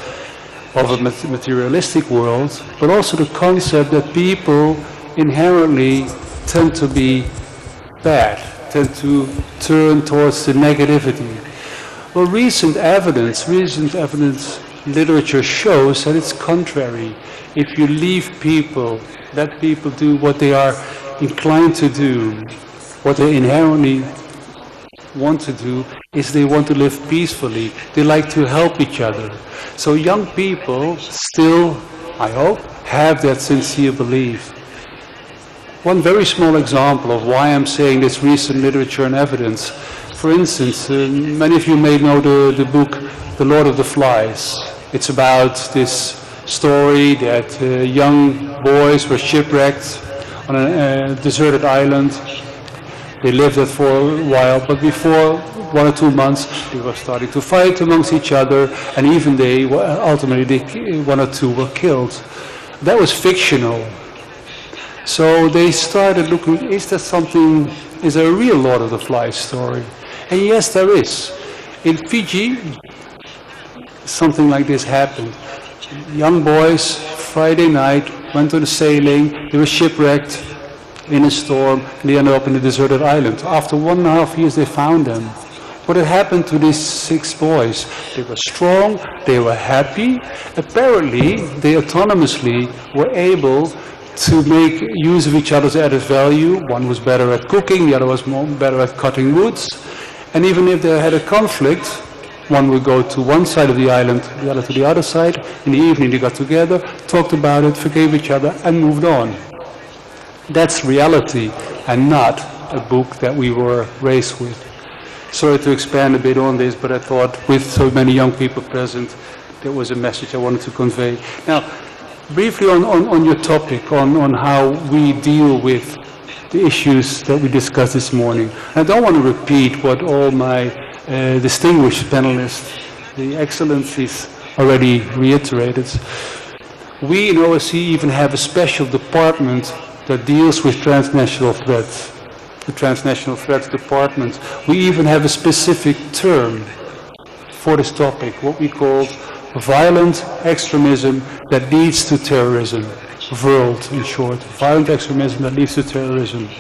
of a materialistic world, but also the concept that people inherently tend to be bad, tend to turn towards the negativity. Well, recent evidence literature shows that it's contrary. If you leave people, let people do what they are inclined to do, what they inherently want to do is they want to live peacefully. They like to help each other. So young people still, I hope, have that sincere belief. One very small example of why I'm saying this recent literature and evidence. For instance, many of you may know the book The Lord of the Flies. It's about this story that young boys were shipwrecked on a deserted island. They lived there for a while, but before 1 or 2 months, they were starting to fight amongst each other, and even ultimately, 1 or 2 were killed. That was fictional. So they started looking, is there a real Lord of the Flies story? And yes, there is. In Fiji, something like this happened. Young boys, Friday night, went on a sailing, they were shipwrecked in a storm, and they ended up in a deserted island. After 1.5 years, they found them. What had happened to these 6 boys? They were strong, they were happy. Apparently, they autonomously were able to make use of each other's added value. One was better at cooking, the other was better at cutting woods. And even if they had a conflict, one would go to one side of the island, the other to the other side. In the evening, they got together, talked about it, forgave each other, and moved on. That's reality, and not a book that we were raised with. Sorry to expand a bit on this, but I thought with so many young people present, there was a message I wanted to convey. Now, briefly on your topic, on how we deal with the issues that we discussed this morning. I don't want to repeat what all my distinguished panelists, the excellencies, already reiterated. We in OSCE even have a special department that deals with transnational threats, the Transnational Threats Department. We even have a specific term for this topic, what we call violent extremism that leads to terrorism. VERLD, in short, violent extremism that leads to terrorism.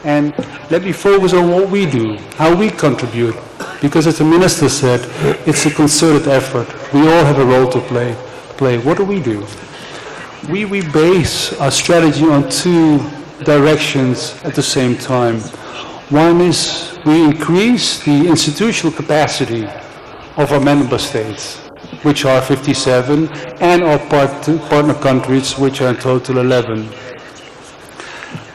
And let me focus on what we do, how we contribute, because as the minister said, it's a concerted effort. We all have a role to play. What do? We base our strategy on 2 directions at the same time. One is we increase the institutional capacity of our member states, which are 57, and our partner countries, which are in total 11.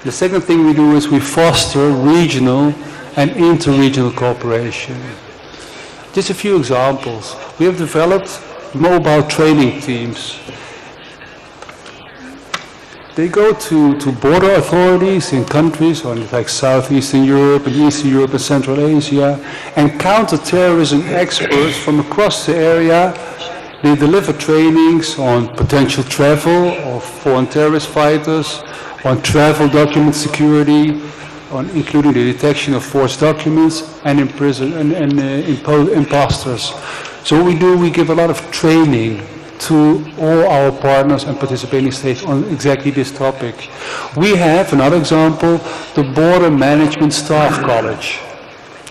The second thing we do is we foster regional and inter-regional cooperation. Just a few examples. We have developed mobile training teams. They go to border authorities in countries like Southeastern Europe and Eastern Europe and Central Asia, and counter-terrorism experts from across the area. They deliver trainings on potential travel of foreign terrorist fighters, on travel document security, on including the detection of forged documents and imposters. So what we do, we give a lot of training to all our partners and participating states on exactly this topic. We have, another example, the Border Management Staff College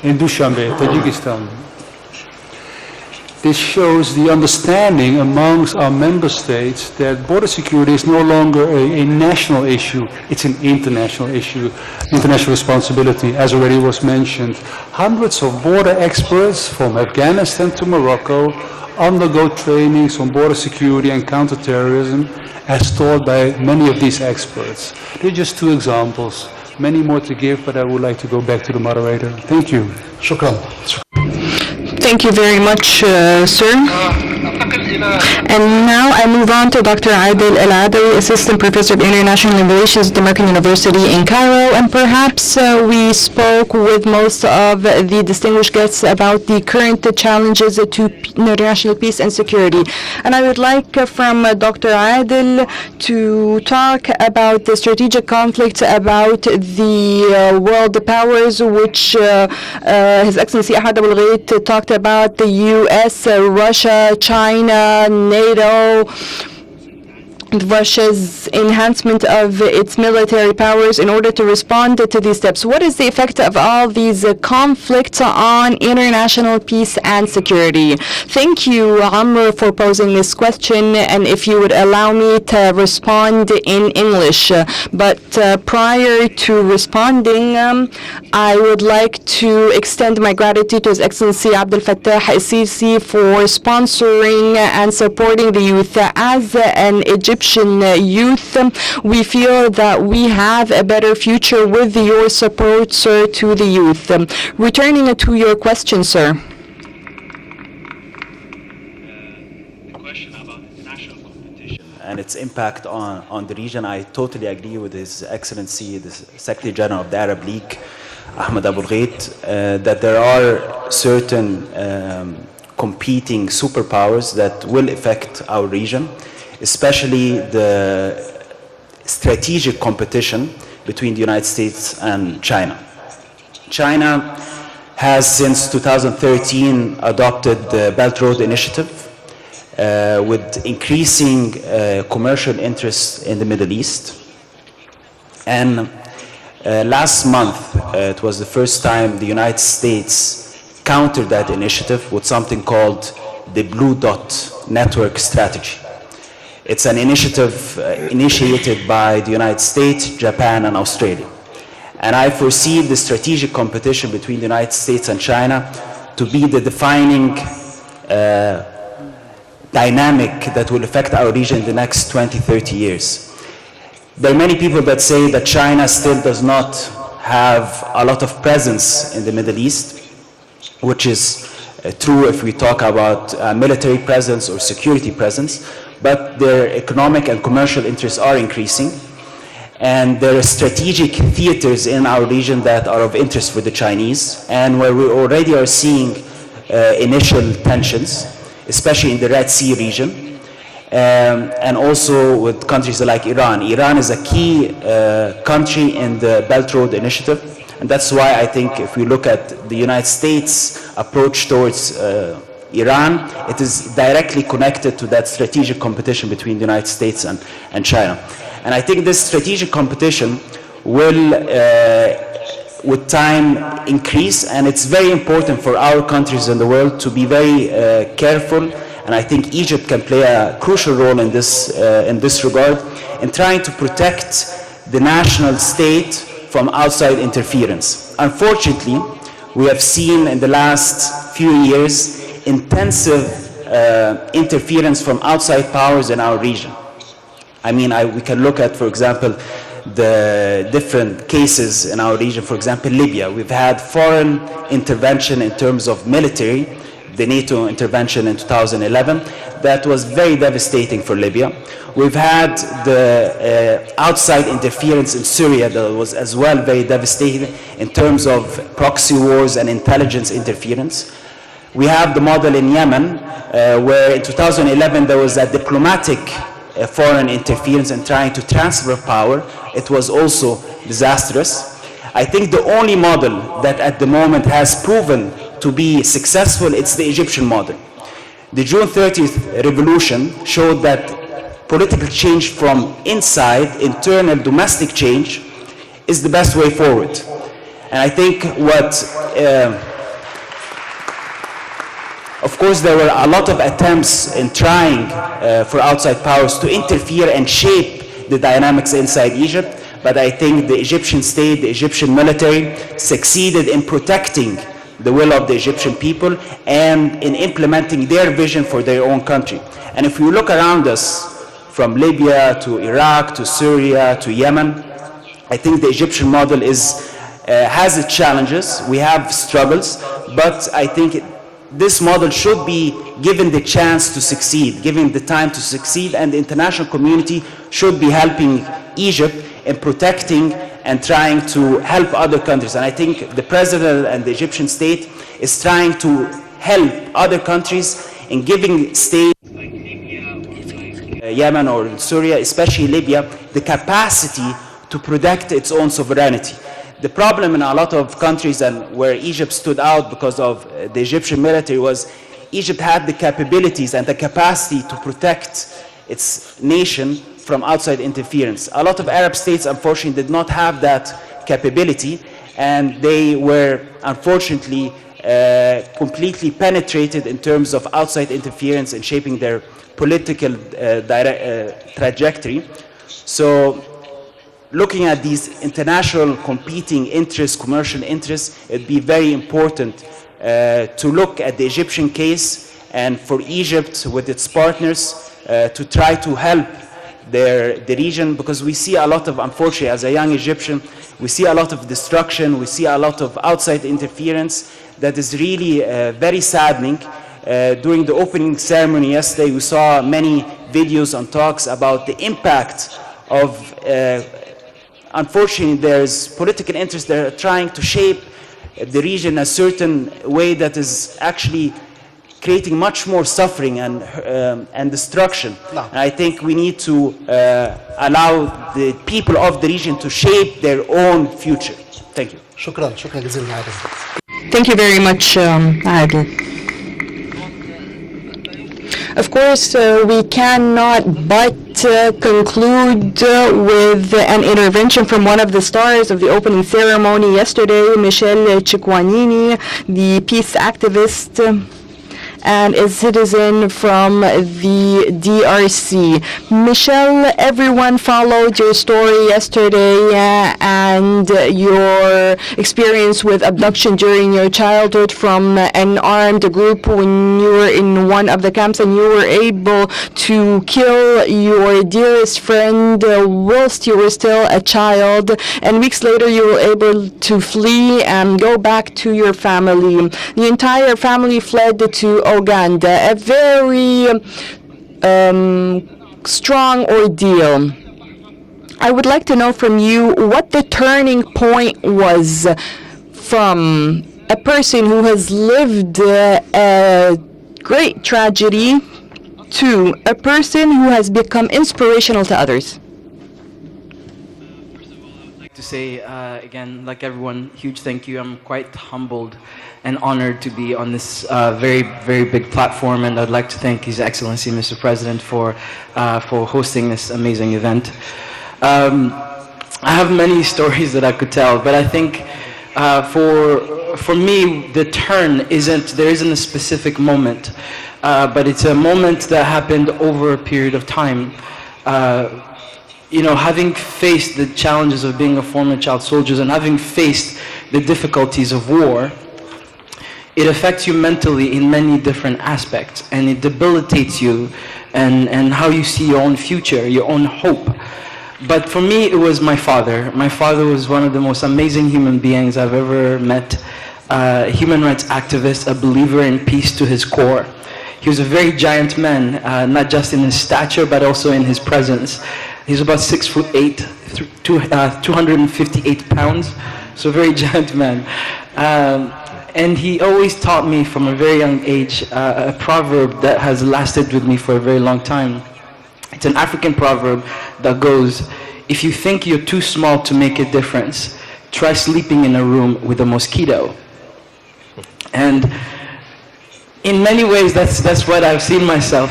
in Dushanbe, Tajikistan. This shows the understanding amongst our member states that border security is no longer a national issue, it's an international issue, international responsibility, as already was mentioned. Hundreds of border experts from Afghanistan to Morocco undergo trainings on border security and counterterrorism as taught by many of these experts. They're just 2 examples. Many more to give, but I would like to go back to the moderator. Thank you. شكرا. Thank you very much, sir. And now I move on to Dr. Adil El-Adawi, Assistant Professor of International Relations at the American University in Cairo. And perhaps we spoke with most of the distinguished guests about the current challenges to international peace and security. And I would like from Dr. Adil to talk about the strategic conflict about the world powers, which His Excellency Ahmad Abul Ghait talked about: the U.S., Russia, China, NATO, Russia's enhancement of its military powers in order to respond to these steps. What is the effect of all these conflicts on international peace and security? Thank you, Amr, for posing this question, and if you would allow me to respond in English. But prior to responding, I would like to extend my gratitude to His Excellency Abdel Fattah El-Sisi for sponsoring and supporting the youth. As an Egyptian youth, we feel that we have a better future with your support, sir, to the youth. Returning to your question, sir. The question about international competition and its impact on the region, I totally agree with His Excellency, the Secretary General of the Arab League, Ahmad Abul Ghait, that there are certain competing superpowers that will affect our region, especially the strategic competition between the United States and China. China has since 2013 adopted the Belt Road Initiative with increasing commercial interests in the Middle East. And last month, it was the first time the United States countered that initiative with something called the Blue Dot Network Strategy. It's an initiative initiated by the United States, Japan, and Australia. And I foresee the strategic competition between the United States and China to be the defining dynamic that will affect our region in the next 20, 30 years. There are many people that say that China still does not have a lot of presence in the Middle East, which is true if we talk about military presence or security presence. But their economic and commercial interests are increasing, and there are strategic theaters in our region that are of interest for the Chinese, and where we already are seeing initial tensions, especially in the Red Sea region, and also with countries like Iran. Iran is a key country in the Belt Road Initiative, and that's why I think if we look at the United States' approach towards Iran, it is directly connected to that strategic competition between the United States and China. And I think this strategic competition will, with time, increase, and it's very important for our countries in the world to be very careful, and I think Egypt can play a crucial role in this regard, in trying to protect the national state from outside interference. Unfortunately, we have seen in the last few years intensive interference from outside powers in our region. I mean, we can look at, for example, the different cases in our region. For example, Libya. We've had foreign intervention in terms of military, the NATO intervention in 2011. That was very devastating for Libya. We've had the outside interference in Syria that was as well very devastating in terms of proxy wars and intelligence interference. We have the model in Yemen, where in 2011 there was a diplomatic foreign interference and trying to transfer power. It was also disastrous. I think the only model that at the moment has proven to be successful, it's the Egyptian model. The June 30th revolution showed that political change from inside, internal domestic change, is the best way forward. And I think of course, there were a lot of attempts in trying for outside powers to interfere and shape the dynamics inside Egypt, but I think the Egyptian state, the Egyptian military succeeded in protecting the will of the Egyptian people and in implementing their vision for their own country. And if you look around us, from Libya to Iraq to Syria to Yemen, I think the Egyptian model has its challenges. We have struggles, but I think this model should be given the chance to succeed, given the time to succeed, and the international community should be helping Egypt in protecting and trying to help other countries. And I think the president and the Egyptian state is trying to help other countries in giving states, Yemen or Syria, especially Libya, the capacity to protect its own sovereignty. The problem in a lot of countries and where Egypt stood out because of the Egyptian military was Egypt had the capabilities and the capacity to protect its nation from outside interference. A lot of Arab states, unfortunately, did not have that capability, and they were, unfortunately, completely penetrated in terms of outside interference and shaping their political trajectory. So, looking at these international competing interests, commercial interests, it'd be very important to look at the Egyptian case and for Egypt with its partners to try to help the region, because we see a lot of, unfortunately, as a young Egyptian, we see a lot of destruction, we see a lot of outside interference that is really very saddening. During the opening ceremony yesterday, we saw many videos and talks about the impact of unfortunately, there's political interest that are trying to shape the region a certain way that is actually creating much more suffering and destruction. No. And I think we need to allow the people of the region to shape their own future. Thank you. شكرا جزيلا عادل. Thank you very much, Adil. Of course, we cannot but conclude with an intervention from one of the stars of the opening ceremony yesterday, Michel Chikwanini, the peace activist and a citizen from the DRC. Michelle, everyone followed your story yesterday and your experience with abduction during your childhood from an armed group when you were in one of the camps, and you were able to kill your dearest friend whilst you were still a child, and weeks later you were able to flee and go back to your family. The entire family fled to Uganda, a very strong ordeal. I would like to know from you what the turning point was from a person who has lived a great tragedy to a person who has become inspirational to others. To say again, like everyone, huge thank you. I'm quite humbled and honored to be on this very, very big platform, and I'd like to thank His Excellency, Mr. President, for hosting this amazing event. I have many stories that I could tell, but I think for me, the turn there isn't a specific moment, but it's a moment that happened over a period of time. You know, having faced the challenges of being a former child soldier and having faced the difficulties of war, it affects you mentally in many different aspects, and it debilitates you and how you see your own future, your own hope. But for me, it was my father. My father was one of the most amazing human beings I've ever met, a human rights activist, a believer in peace to his core. He was a very giant man, not just in his stature, but also in his presence. He's about 6'8", 258 pounds, so a very giant man. And he always taught me from a very young age a proverb that has lasted with me for a very long time. It's an African proverb that goes, if you think you're too small to make a difference, try sleeping in a room with a mosquito. And in many ways, that's what I've seen myself.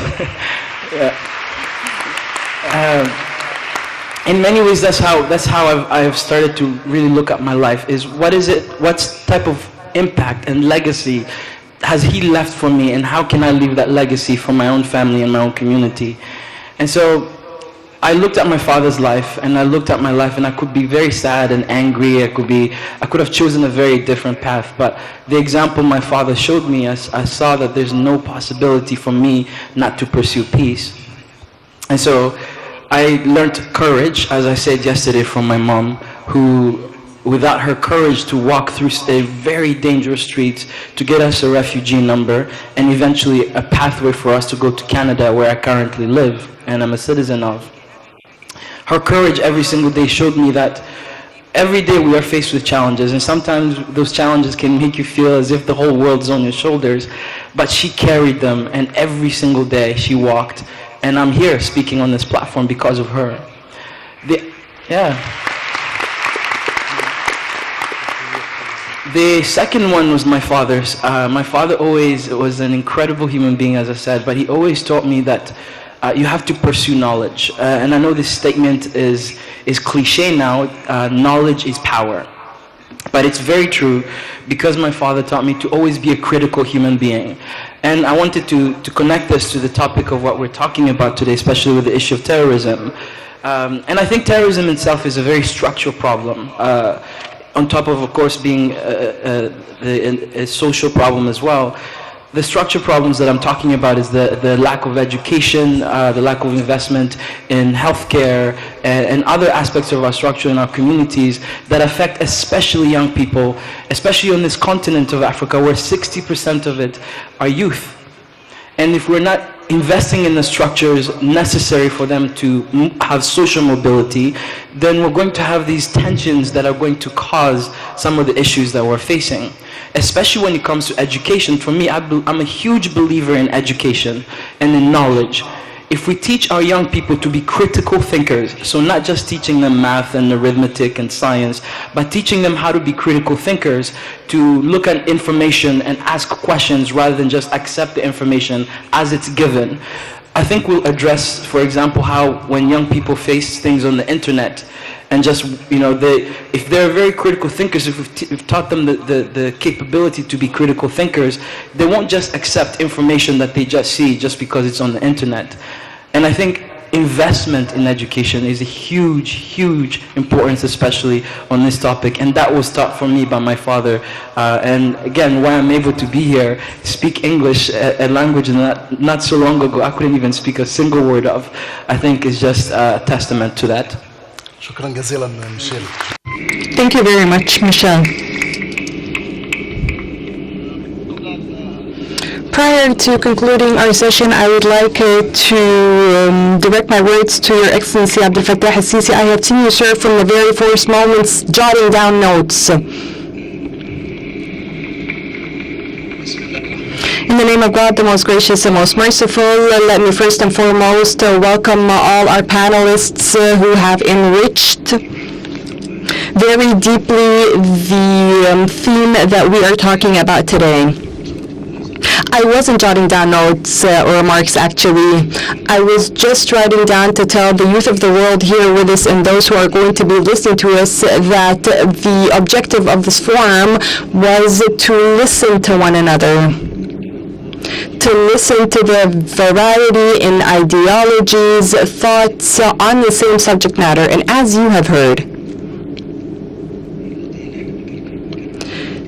In many ways, that's how I've started to really look at my life, is what type of impact and legacy has he left for me, and how can I leave that legacy for my own family and my own community? And so I looked at my father's life, and I looked at my life, and I could be very sad and angry. I could have chosen a very different path, but the example my father showed me, I saw that there's no possibility for me not to pursue peace. And so I learned courage, as I said yesterday, from my mom, who without her courage to walk through a very dangerous streets to get us a refugee number and eventually a pathway for us to go to Canada, where I currently live and I'm a citizen of. Her courage every single day showed me that every day we are faced with challenges, and sometimes those challenges can make you feel as if the whole world is on your shoulders, but she carried them, and every single day she walked, and I'm here speaking on this platform because of her. The second one was my father's. My father always was an incredible human being, as I said, but he always taught me that you have to pursue knowledge. And I know this statement is cliche now, knowledge is power. But it's very true, because my father taught me to always be a critical human being. And I wanted to connect this to the topic of what we're talking about today, especially with the issue of terrorism. And I think terrorism itself is a very structural problem, on top of course, being a social problem as well. The structural problems that I'm talking about is the lack of education, the lack of investment in healthcare, and other aspects of our structure in our communities that affect especially young people, especially on this continent of Africa, where 60% of it are youth. And if we're not investing in the structures necessary for them to have social mobility, then we're going to have these tensions that are going to cause some of the issues that we're facing. Especially when it comes to education. For me, I'm a huge believer in education and in knowledge. If we teach our young people to be critical thinkers, so not just teaching them math and arithmetic and science, but teaching them how to be critical thinkers, to look at information and ask questions rather than just accept the information as it's given. I think we'll address, for example, how when young people face things on the internet, and just, if they're very critical thinkers, if we've taught them the capability to be critical thinkers, they won't just accept information that they just see just because it's on the internet. And I think investment in education is a huge, huge importance, especially on this topic. And that was taught for me by my father. And again, why I'm able to be here, speak English, a language that not so long ago I couldn't even speak a single word of, I think is just a testament to that. شكرا جزيلا ميشيل. Thank you very much, Michelle. Prior to concluding our session, I would like to direct my words to Your Excellency Abdel Fattah El-Sisi. I have seen you, sir, from the very first moments, jotting down notes. In the name of God, the most gracious and most merciful, let me first and foremost welcome all our panelists who have enriched very deeply the theme that we are talking about today. I wasn't jotting down notes or remarks, actually. I was just writing down to tell the youth of the world here with us and those who are going to be listening to us that the objective of this forum was to listen to one another, to listen to the variety in ideologies, thoughts on the same subject matter. And as you have heard,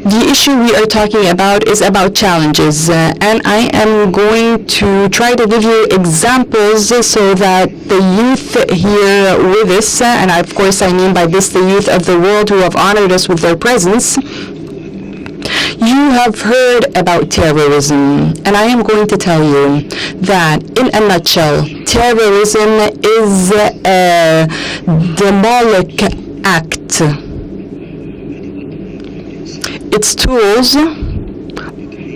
the issue we are talking about is about challenges, and I am going to try to give you examples so that the youth here with us, and of course I mean by this the youth of the world who have honored us with their presence, you have heard about terrorism, and I am going to tell you that, in a nutshell, terrorism is a demonic act. Its tools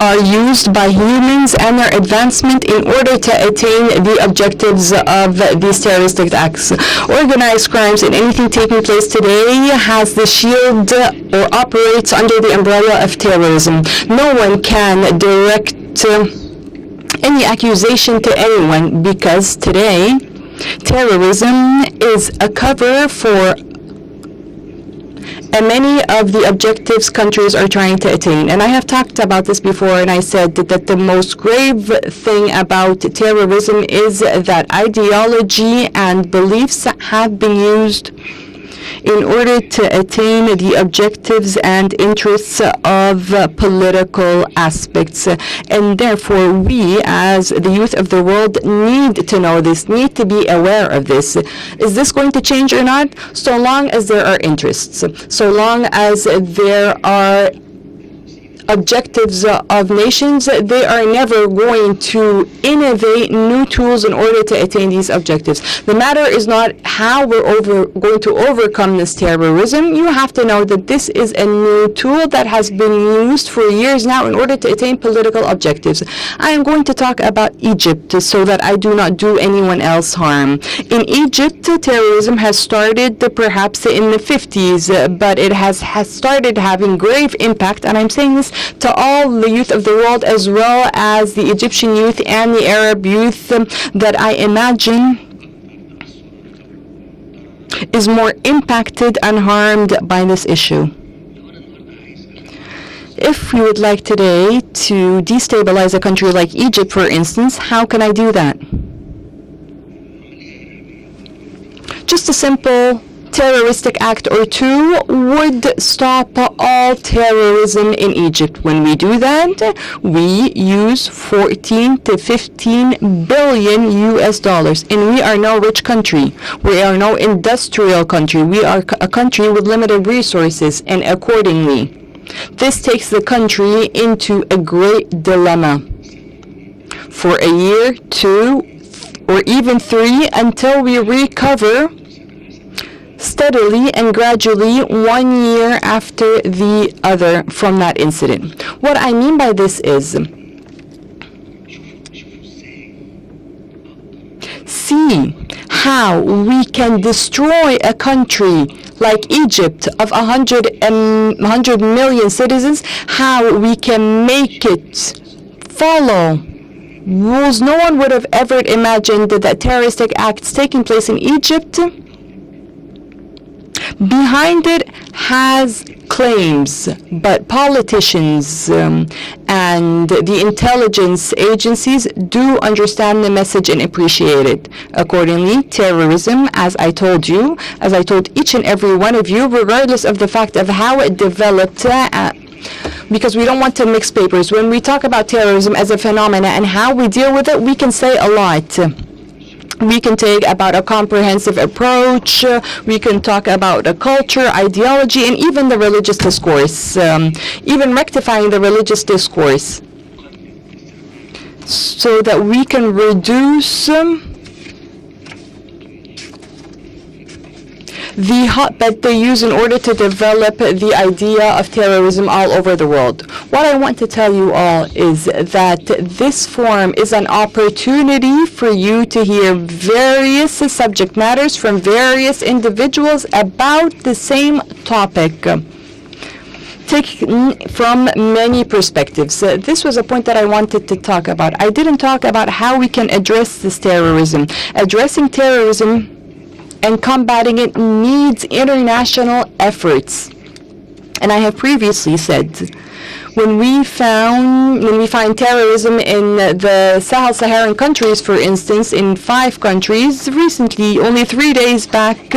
are used by humans and their advancement in order to attain the objectives of these terroristic acts. Organized crimes and anything taking place today has the shield or operates under the umbrella of terrorism. No one can direct any accusation to anyone because today terrorism is a cover for many of the objectives countries are trying to attain. And I have talked about this before, and I said that the most grave thing about terrorism is that ideology and beliefs have been used in order to attain the objectives and interests of political aspects. And therefore, we, as the youth of the world, need to know this, need to be aware of this. Is this going to change or not? So long as there are interests, so long as there are objectives of nations, they are never going to innovate new tools in order to attain these objectives. The matter is not how we're going to overcome this terrorism. You have to know that this is a new tool that has been used for years now in order to attain political objectives. I am going to talk about Egypt so that I do not do anyone else harm. In Egypt, terrorism has started perhaps in the 50s, but it has started having grave impact, and I'm saying this to all the youth of the world as well as the Egyptian youth and the Arab youth that I imagine is more impacted and harmed by this issue. If we would like today to destabilize a country like Egypt, for instance, how can I do that? Just a simple terroristic act or two would stop all terrorism in Egypt. When we do that, we use 14 to 15 billion US dollars. And we are no rich country. We are no industrial country. We are a country with limited resources, and accordingly, this takes the country into a great dilemma for a year, 2, or even 3 until we recover steadily and gradually 1 year after the other from that incident. What I mean by this is, see how we can destroy a country like Egypt of 100 million citizens, how we can make it follow rules no one would have ever imagined that terroristic acts taking place in Egypt behind it has claims, but politicians and the intelligence agencies do understand the message and appreciate it. Accordingly, terrorism, as I told you, as I told each and every one of you, regardless of the fact of how it developed, because we don't want to mix papers. When we talk about terrorism as a phenomena and how we deal with it, we can say a lot. We can take about a comprehensive approach. We can talk about a culture, ideology, and even the religious discourse, even rectifying the religious discourse, so that we can reduce the hotbed they use in order to develop the idea of terrorism all over the world. What I want to tell you all is that this forum is an opportunity for you to hear various subject matters from various individuals about the same topic, taken from many perspectives. This was a point that I wanted to talk about. I didn't talk about how we can address this terrorism. Addressing terrorism and combating it needs international efforts. And I have previously said, when we find terrorism in the Sahel-Saharan countries, for instance, in 5 countries, recently, only 3 days back,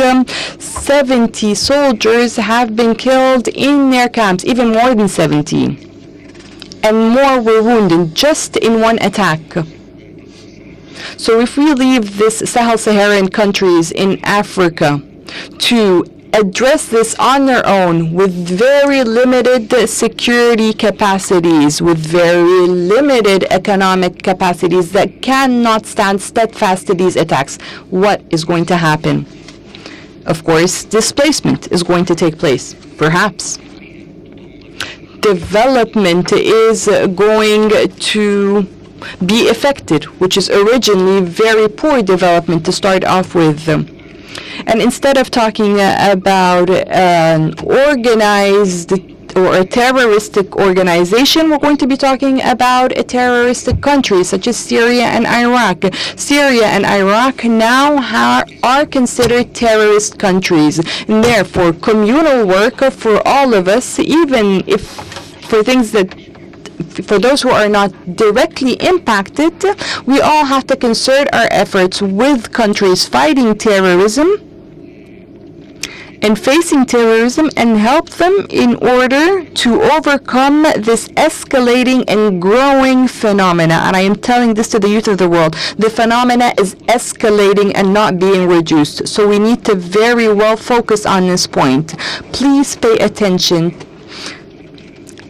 70 soldiers have been killed in their camps, even more than 70. And more were wounded just in one attack. So if we leave this Sahel-Saharan countries in Africa to address this on their own with very limited security capacities, with very limited economic capacities that cannot stand steadfast to these attacks, what is going to happen? Of course, displacement is going to take place, perhaps. Development is going to be affected, which is originally very poor development to start off with. And instead of talking about an organized or a terroristic organization, we're going to be talking about a terroristic country such as Syria and Iraq. Syria and Iraq now are considered terrorist countries, and therefore communal work for all of us, even if for those who are not directly impacted, we all have to concert our efforts with countries fighting terrorism in facing terrorism and help them in order to overcome this escalating and growing phenomena. And I am telling this to the youth of the world. The phenomena is escalating and not being reduced. So we need to very well focus on this point. Please pay attention.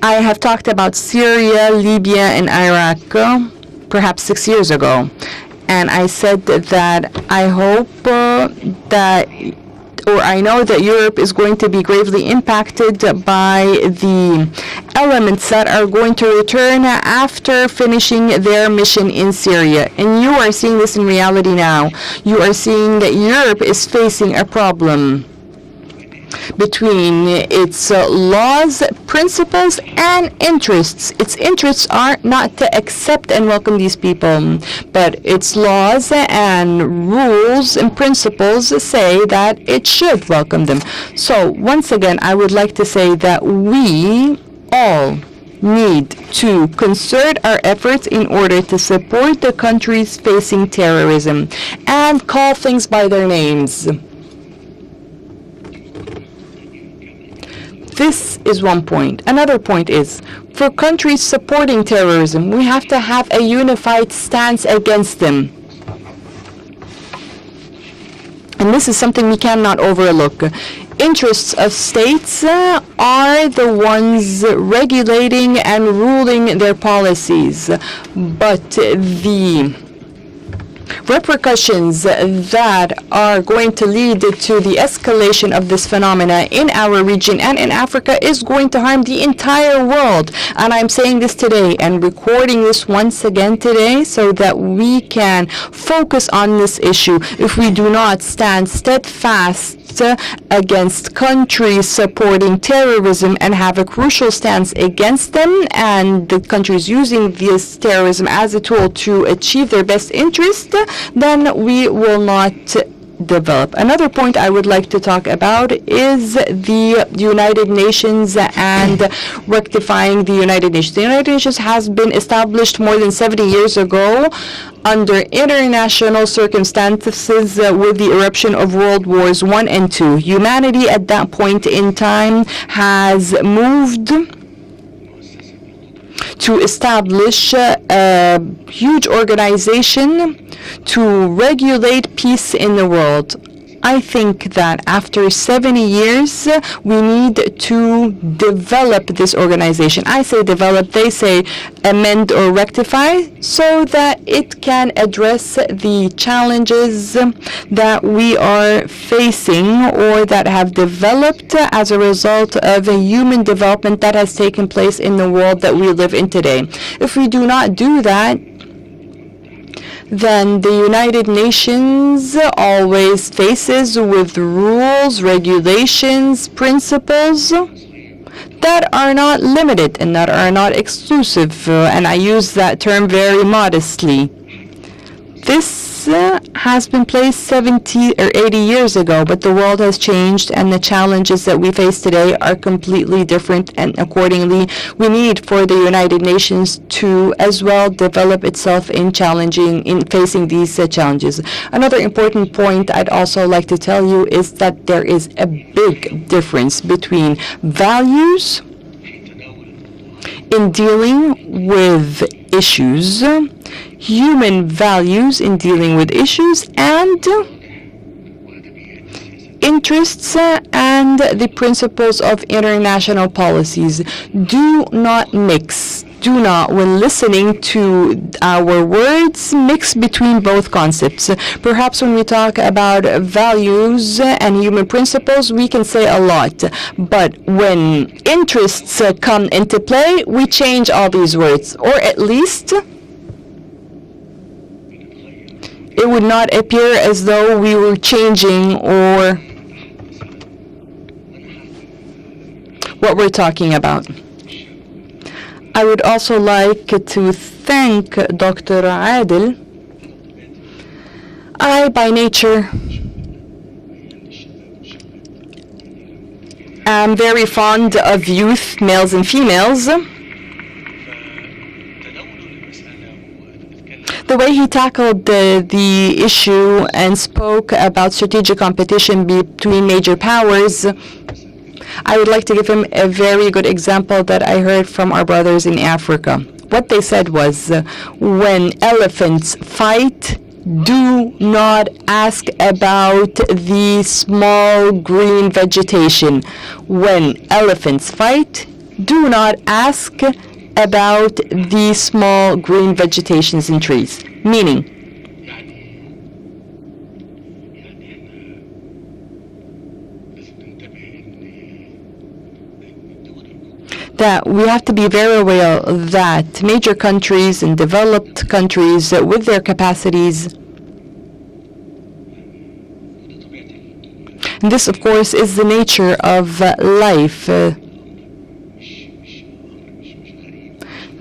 I have talked about Syria, Libya, and Iraq perhaps 6 years ago. And I said that I hope I know that Europe is going to be gravely impacted by the elements that are going to return after finishing their mission in Syria. And you are seeing this in reality now. You are seeing that Europe is facing a problem between its laws, principles, and interests. Its interests are not to accept and welcome these people, but its laws and rules and principles say that it should welcome them. So once again, I would like to say that we all need to concert our efforts in order to support the countries facing terrorism and call things by their names. This is one point. Another point is, for countries supporting terrorism, we have to have a unified stance against them. And this is something we cannot overlook. Interests of states are the ones regulating and ruling their policies, but the repercussions that are going to lead to the escalation of this phenomena in our region and in Africa is going to harm the entire world. And I'm saying this today and recording this once again today so that we can focus on this issue. If we do not stand steadfast against countries supporting terrorism and have a crucial stance against them, and the countries using this terrorism as a tool to achieve their best interest, then we will not develop. Another point I would like to talk about is the United Nations and rectifying the United Nations. The United Nations has been established more than 70 years ago under international circumstances with the eruption of World Wars I and II. Humanity at that point in time has moved to establish a huge organization to regulate peace in the world. I think that after 70 years, we need to develop this organization. I say develop, they say amend or rectify, so that it can address the challenges that we are facing or that have developed as a result of a human development that has taken place in the world that we live in today. If we do not do that, then the United Nations always faces with rules, regulations, principles that are not limited and that are not exclusive. And I use that term very modestly. This has been placed 70 or 80 years ago, but the world has changed and the challenges that we face today are completely different, and accordingly we need for the United Nations to as well develop itself in facing these challenges. Another important point I'd also like to tell you is that there is a big difference between values in dealing with issues, human values in dealing with issues, and interests and the principles of international policies. Do not mix. Do not, when listening to our words, mix between both concepts. Perhaps when we talk about values and human principles, we can say a lot. But when interests come into play, we change all these words. Or at least, it would not appear as though we were changing or what we're talking about. I would also like to thank Dr. Adel. I, by nature, am very fond of youth, males and females. the way he tackled the issue and spoke about strategic competition between major powers, I would like to give him a very good example that I heard from our brothers in Africa. What they said was, when elephants fight, do not ask about the small green vegetation. When elephants fight, do not ask about the small green vegetations and trees. Meaning, that we have to be very aware that major countries and developed countries with their capacities, and this of course is the nature of life.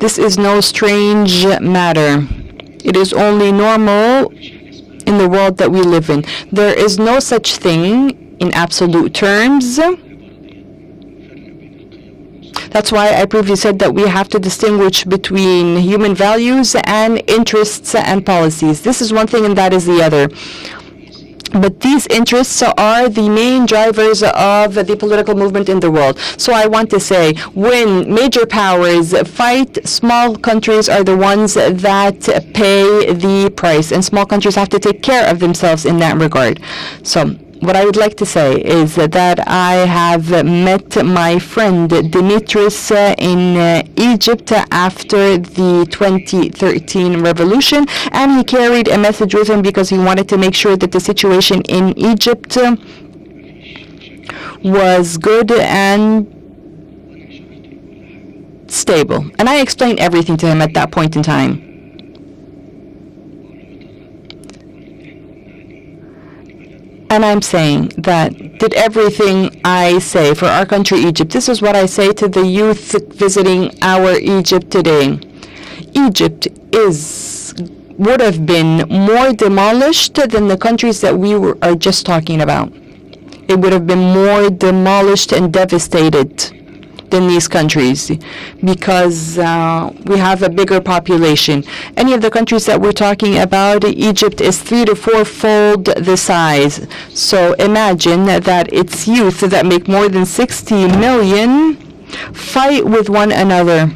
This is no strange matter. It is only normal in the world that we live in. There is no such thing in absolute terms. That's why I previously said that we have to distinguish between human values and interests and policies. This is one thing and that is the other. But these interests are the main drivers of the political movement in the world. So I want to say, when major powers fight, small countries are the ones that pay the price, and small countries have to take care of themselves in that regard. So what I would like to say is that I have met my friend Dimitris in Egypt after the 2013 revolution, and he carried a message with him because he wanted to make sure that the situation in Egypt was good and stable. And I explained everything to him at that point in time. And I'm saying that did everything I say for our country, Egypt. This is what I say to the youth visiting our Egypt today. Egypt would have been more demolished than the countries that we are just talking about. It would have been more demolished and devastated than these countries because we have a bigger population. Any of the countries that we're talking about, Egypt is 3 to 4-fold the size. So imagine that its youth that make more than 60 million fight with one another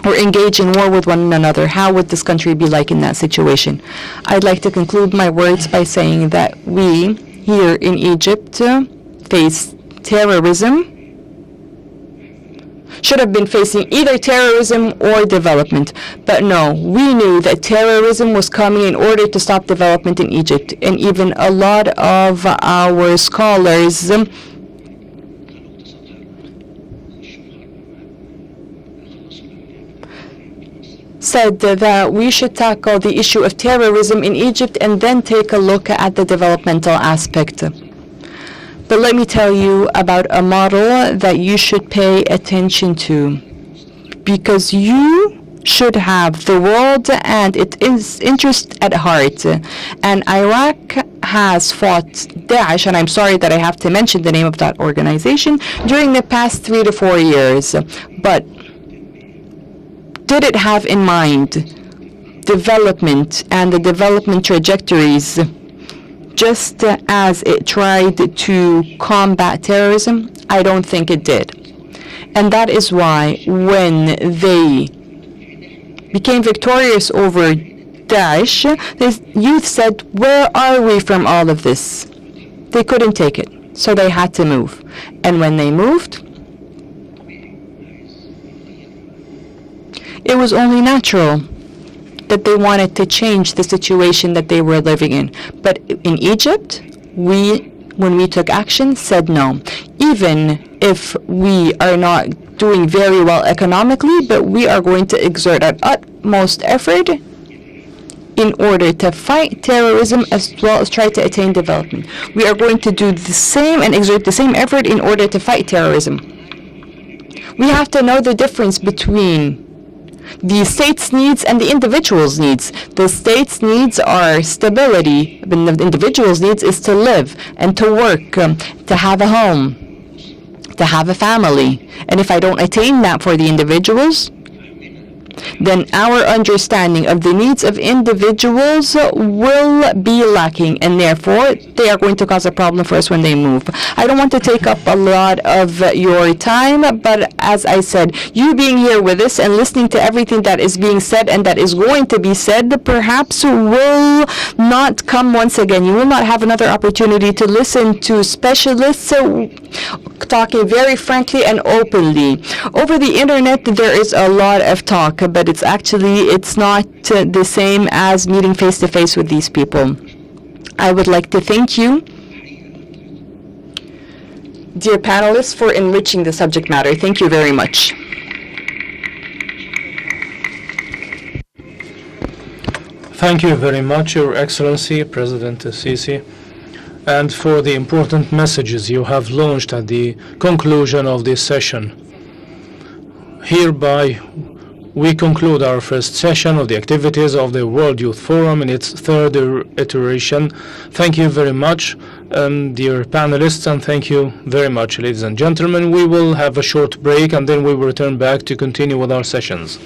or engage in war with one another. How would this country be like in that situation? I'd like to conclude my words by saying that we here in Egypt face terrorism, should have been facing either terrorism or development. But no, we knew that terrorism was coming in order to stop development in Egypt. And even a lot of our scholars said that we should tackle the issue of terrorism in Egypt and then take a look at the developmental aspect. But let me tell you about a model that you should pay attention to, because you should have the world and its interest at heart. And Iraq has fought Daesh, and I'm sorry that I have to mention the name of that organization, during the past 3 to 4 years. But did it have in mind development and the development trajectories just as it tried to combat terrorism? I don't think it did. And that is why when they became victorious over Daesh, the youth said, where are we from all of this? They couldn't take it, so they had to move. And when they moved, it was only natural that they wanted to change the situation that they were living in. But in Egypt, when we took action, said no. Even if we are not doing very well economically, but we are going to exert our utmost effort in order to fight terrorism as well as try to attain development. We are going to do the same and exert the same effort in order to fight terrorism. We have to know the difference between the state's needs and the individual's needs. The state's needs are stability, but the individual's needs is to live and to work, to have a home, to have a family. And if I don't attain that for the individuals, then our understanding of the needs of individuals will be lacking, and therefore they are going to cause a problem for us when they move. I don't want to take up a lot of your time, but as I said, you being here with us and listening to everything that is being said and that is going to be said perhaps will not come once again. You will not have another opportunity to listen to specialists talking very frankly and openly. Over the internet, there is a lot of talk, but it's not the same as meeting face to face with these people. I would like to thank you, dear panelists, for enriching the subject matter. Thank you very much. Thank you very much, Your Excellency, President El-Sisi, and for the important messages you have launched at the conclusion of this session. Hereby, we conclude our first session of the activities of the World Youth Forum in its third iteration. Thank you very much, dear panelists, and thank you very much, ladies and gentlemen. We will have a short break and then we will return back to continue with our sessions.